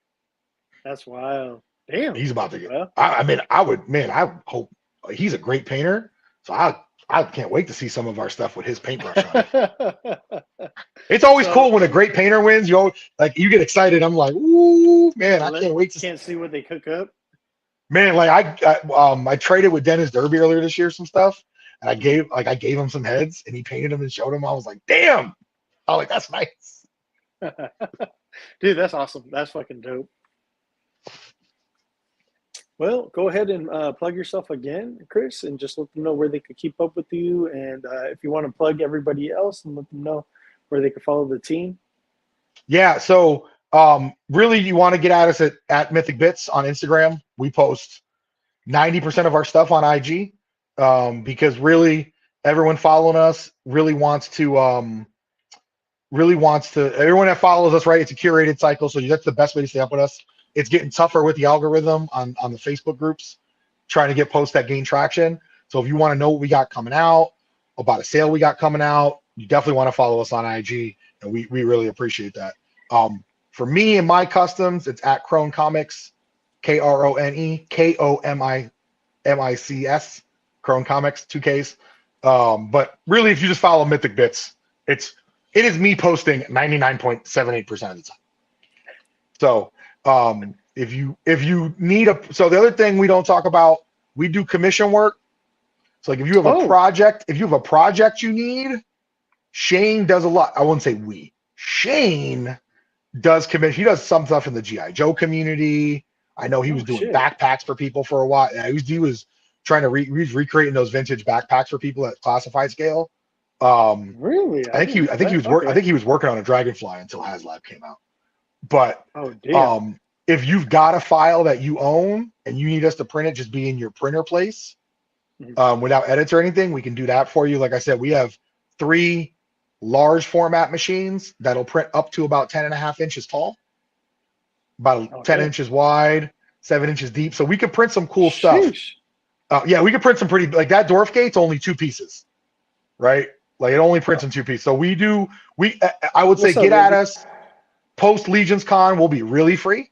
that's wild. Damn, he's about to get. I hope he's a great painter. So I can't wait to see some of our stuff with his paintbrush on it. It's always cool when a great painter wins. You get excited. I'm like, ooh, man, I can't wait to see what they cook up. Man, like I traded with Dennis Derby earlier this year some stuff, and I gave him some heads, and he painted them and showed them. I was like, damn. I was like, that's nice. Dude, that's awesome. That's fucking dope. Well, go ahead and plug yourself again, Kris, and just let them know where they could keep up with you. And if you want to plug everybody else and let them know where they could follow the team. Yeah. So really, you want to get at us at Mythic Bits on Instagram. We post 90% of our stuff on IG because really everyone following us really wants to everyone that follows us, right? It's a curated cycle. So that's the best way to stay up with us. It's getting tougher with the algorithm on the Facebook groups, trying to get posts that gain traction. So if you want to know what we got coming out, about a sale we got coming out, you definitely want to follow us on IG, and we really appreciate that. For me and my customs, it's at Krone Comics, KroneKomics, Krone Comics, 2 Ks. But really, if you just follow Mythic Bits, it is me posting 99.78% of the time. So If you need so the other thing we don't talk about, we do commission work. So like if you have a project you need, Shane does a lot. I wouldn't say we. Shane does commission. He does some stuff in the GI Joe community. I know he was doing backpacks for people for a while. Yeah, he was trying to recreating those vintage backpacks for people at classified scale. Really? I think he was working on a Dragonfly until HasLab came out. But if you've got a file that you own and you need us to print it, just be in your printer place without edits or anything, we can do that for you. Like I said, we have 3 large format machines that'll print up to about 10.5 inches tall, about 10 inches wide, 7 inches deep. So we could print some cool stuff. Yeah, we could print some pretty, like that dwarf gate's only 2 pieces, right? Like it only prints in 2 pieces. So I would say get at us post Legions Con. We'll be really free.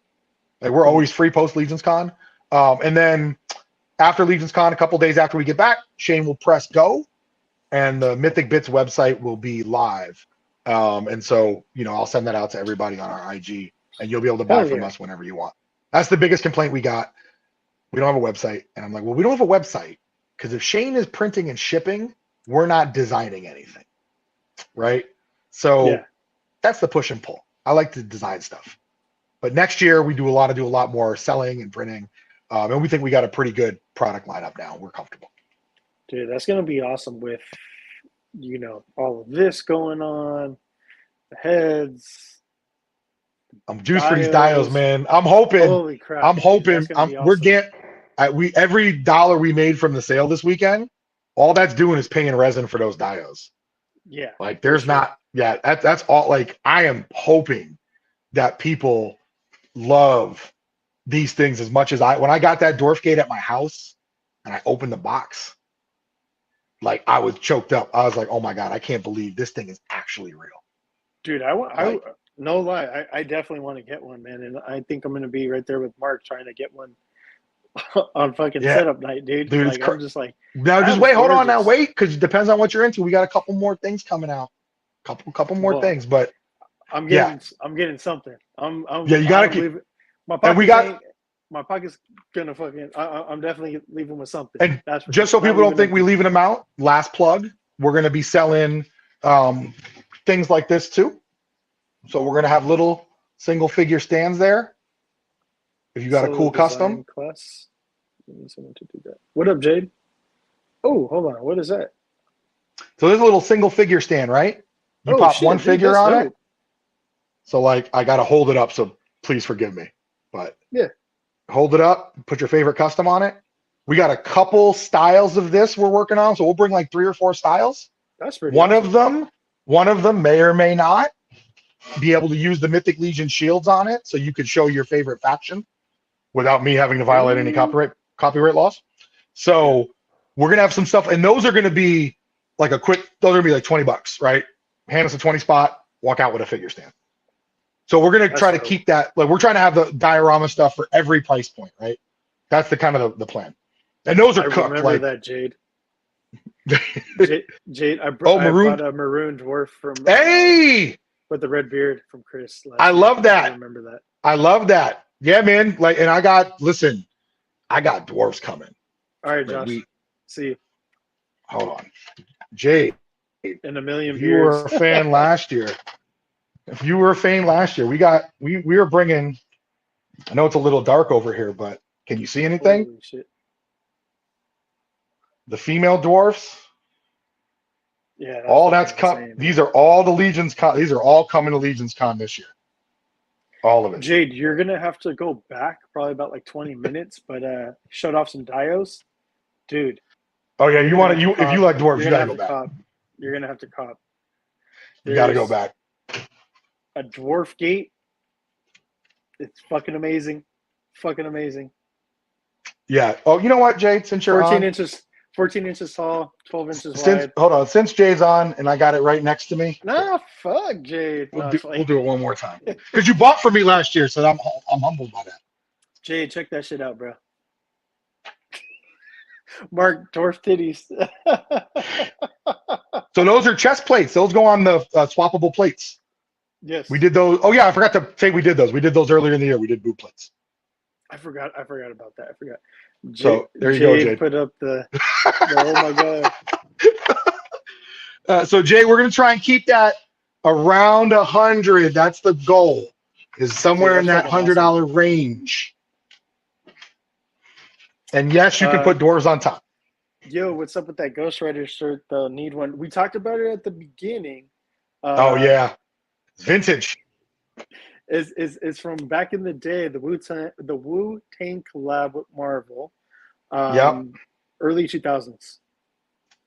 Like we're always free post Legions Con. And then after Legions Con, a couple days after we get back, Shane will press go and the Mythic Bits website will be live. And so, I'll send that out to everybody on our IG and you'll be able to buy from us whenever you want. That's the biggest complaint we got. We don't have a website. And I'm like, well, we don't have a website because if Shane is printing and shipping, we're not designing anything. Right. So that's the push and pull. I like to design stuff. But next year we do a lot more selling and printing. And we think we got a pretty good product lineup now. We're comfortable. Dude, that's going to be awesome with, all of this going on, the heads. I'm juiced for these dios, man. I'm hoping. Holy crap. Every dollar we made from the sale this weekend, all that's doing is paying resin for those dios. Yeah. Like that's all. Like I am hoping that people love these things as much as when I got that dwarf gate at my house and I opened the box, like I was choked up. I was like, oh my God, I can't believe this thing is actually real. Dude, no lie. I definitely want to get one, man. And I think I'm going to be right there with Mark trying to get one on fucking setup night, dude. Like, I'm just like, now just wait, hold on now, wait. Cause it depends on what you're into. We got a couple more things coming out, couple more things, but I'm getting something. You got to keep my pocket's gonna fucking. I'm definitely leaving with something. And just so people don't think we leaving them out, last plug, we're gonna be selling things like this too. So we're gonna have little single figure stands there. If you got a cool custom class, we need someone to do that. What up, Jade? Oh, hold on. What is that? So there's a little single figure stand, right? You pop one figure on it. So like I gotta hold it up. So please forgive me, but hold it up, put your favorite custom on it. We got a couple styles of this we're working on, so we'll bring like 3 or 4 styles. That's pretty One of them may or may not be able to use the Mythic Legion shields on it, so you could show your favorite faction without me having to violate any copyright laws. So we're gonna have some stuff, and those are gonna be like those are gonna be like $20, right? Hand us a 20 spot, walk out with a figure stand. So we're going to try to keep that, like we're trying to have the diorama stuff for every price point, right? That's the kind of the plan. And those are cooked. Remember that, Jade. Jade, I bought a maroon dwarf from with the red beard from Kris. I love that. I remember that. I love that. Yeah, man. Like, and I got dwarves coming. All right, Josh. See you. Hold on. Jade. In a million years. You were a fan last year. If you were a fan last year, we were bringing. I know it's a little dark over here, but can you see anything? Holy shit. The female dwarfs. Yeah. All that's coming. These are all the Legions Con. These are all coming to Legions Con this year. All of it. Jade, you're gonna have to go back probably about like 20 minutes, but shut off some dios, dude. Oh yeah, if you like dwarves, you gotta go back. You're gonna have to cop. You gotta go back. A dwarf gate. It's fucking amazing. Fucking amazing. Yeah. Oh, you know what, Jade? Since you're 14 inches tall, 12 inches wide. Hold on. Since Jade's on and I got it right next to me. Nah, fuck Jade. We'll do it one more time. Because you bought for me last year, so I'm humbled by that. Jade, check that shit out, bro. Mark, dwarf titties. So those are chest plates. Those go on the swappable plates. Yes. We did those. Oh yeah, I forgot to say we did those. We did those earlier in the year. We did boot plates. I forgot about that. I forgot. So there you go, Jade Jade. put up the oh my god. So Jay, we're gonna try and keep that around 100. That's the goal. Is Dude, somewhere in that's that fucking awesome. $100 range. And yes, you can Uh, put doors on top. yo, what's up with that Ghost Rider shirt though? Need one. We talked about it at the beginning. Oh Uh, yeah, vintage. is from back in the day, the Wu Tang collab with Marvel, Yep, um, early 2000s.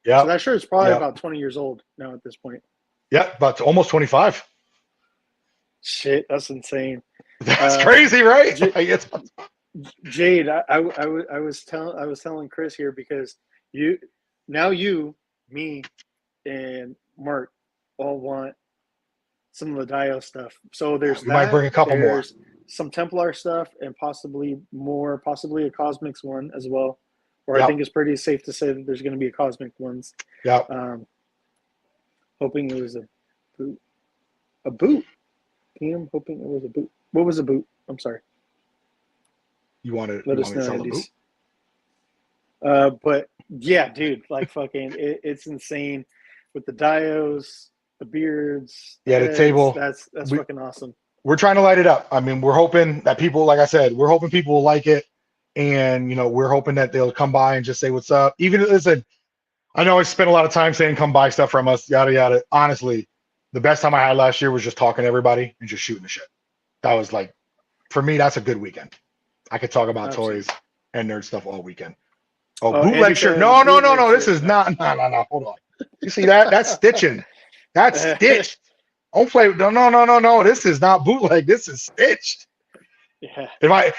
So yep, that shirt is probably yep, about 20 years old now at this point. yep. But almost 25. Shit, that's insane. That's Uh, crazy, right? J- Like it's Jade, I was telling Chris here because you now you, me, and Mark all want some of the Dio stuff. So there's we might that. bring a couple more. There's some Templar stuff and possibly more, possibly a Cosmics one as well. Or I think Yep, it's pretty safe to say that there's going to be a Cosmic ones. yep. Um, hoping it was a boot. A boot. I'm hoping it was a boot. What was a boot? I'm sorry. You Let want us me to know, sell the boot? Andy's. But yeah, dude, like fucking, it's insane with the dios, the beards, the Yeah, the heads. table. That's We fucking awesome. we're trying to light it up. I mean, we're hoping that people, like I said, we're hoping people will like it, and we're hoping that they'll come by and just say what's up. Even if listen, I know I spent a lot of time saying come buy stuff from us, yada yada. Honestly, the best time I had last year was just talking to everybody and just shooting the shit. That was like, for me, that's a good weekend. I could talk about Absolutely. toys and nerd stuff all weekend. Oh, Oh, Andy bootleg shirt. said No, no, no, bootleg no. This shirt. is No. not. No, no, no. Hold on. You see that? That's stitching. That's stitched. Don't play. No, no, no, no, no. This is not bootleg. This is stitched. Yeah.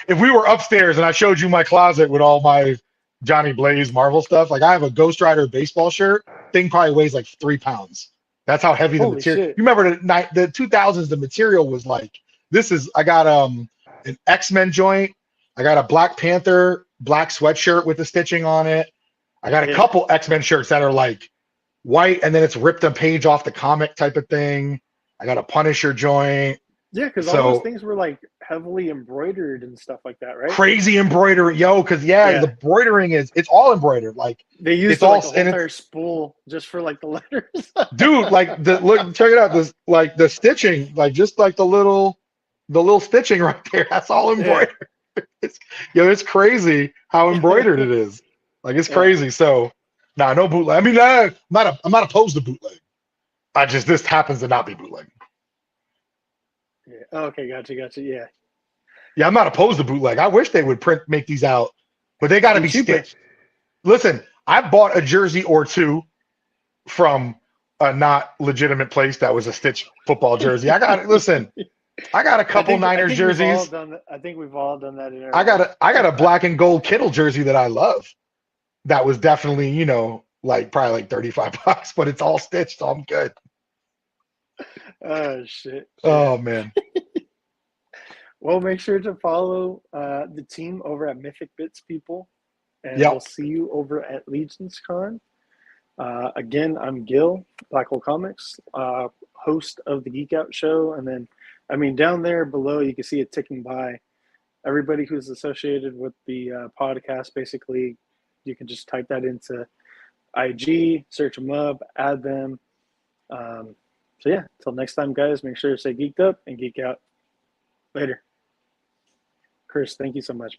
If we were upstairs and I showed you my closet with all my Johnny Blaze Marvel stuff, like I have a Ghost Rider baseball shirt. Thing probably weighs like 3 pounds. That's how heavy the Holy material. shit. You remember the 2000s? The material was like this is. I got an X-Men joint. I got a Black Panther black sweatshirt with the stitching on it. I got a Yeah. couple X-Men shirts that are like white and then it's ripped a page off the comic type of thing. I got a Punisher joint. Yeah, because all those So things were like heavily embroidered and stuff like that, right? crazy embroidery, yo, because yeah, the Yeah. embroidering it's all embroidered. Like They used it's like all a whole and it's entire spool just for like the letters. dude, like the look, check it out. This like the stitching, like just like the little stitching right there. That's all Yeah. embroidered. It's crazy how embroidered it is. Like it's Yeah. crazy. So nah, no bootleg. I mean, I'm not opposed to bootleg. I just this happens to not be bootleg. Yeah. Okay, gotcha. Yeah. Yeah, I'm not opposed to bootleg. I wish they would make these out, but they got to Be be cheaper. stitched. Listen, I bought a jersey or two from a not legitimate place that was a stitch football jersey. I got a couple I Niners think we've all jerseys. done that. I think we've all done that in our I got life. a black and gold Kittle jersey that I love. That was definitely, like probably like $35, but it's all stitched, so I'm good. Oh shit. Oh man. Well, make sure to follow the team over at Mythic Bits, people, and we'll Yep. see you over at Legions Con. Again, I'm Gil, Black Hole Comics, host of the Geek Out Show, and then, I mean, down there below, you can see it ticking by. Everybody who's associated with the podcast, basically, you can just type that into IG, search them up, add them. So yeah, until next time, guys, make sure to stay geeked up and geek out. Later. Kris, thank you so much, man.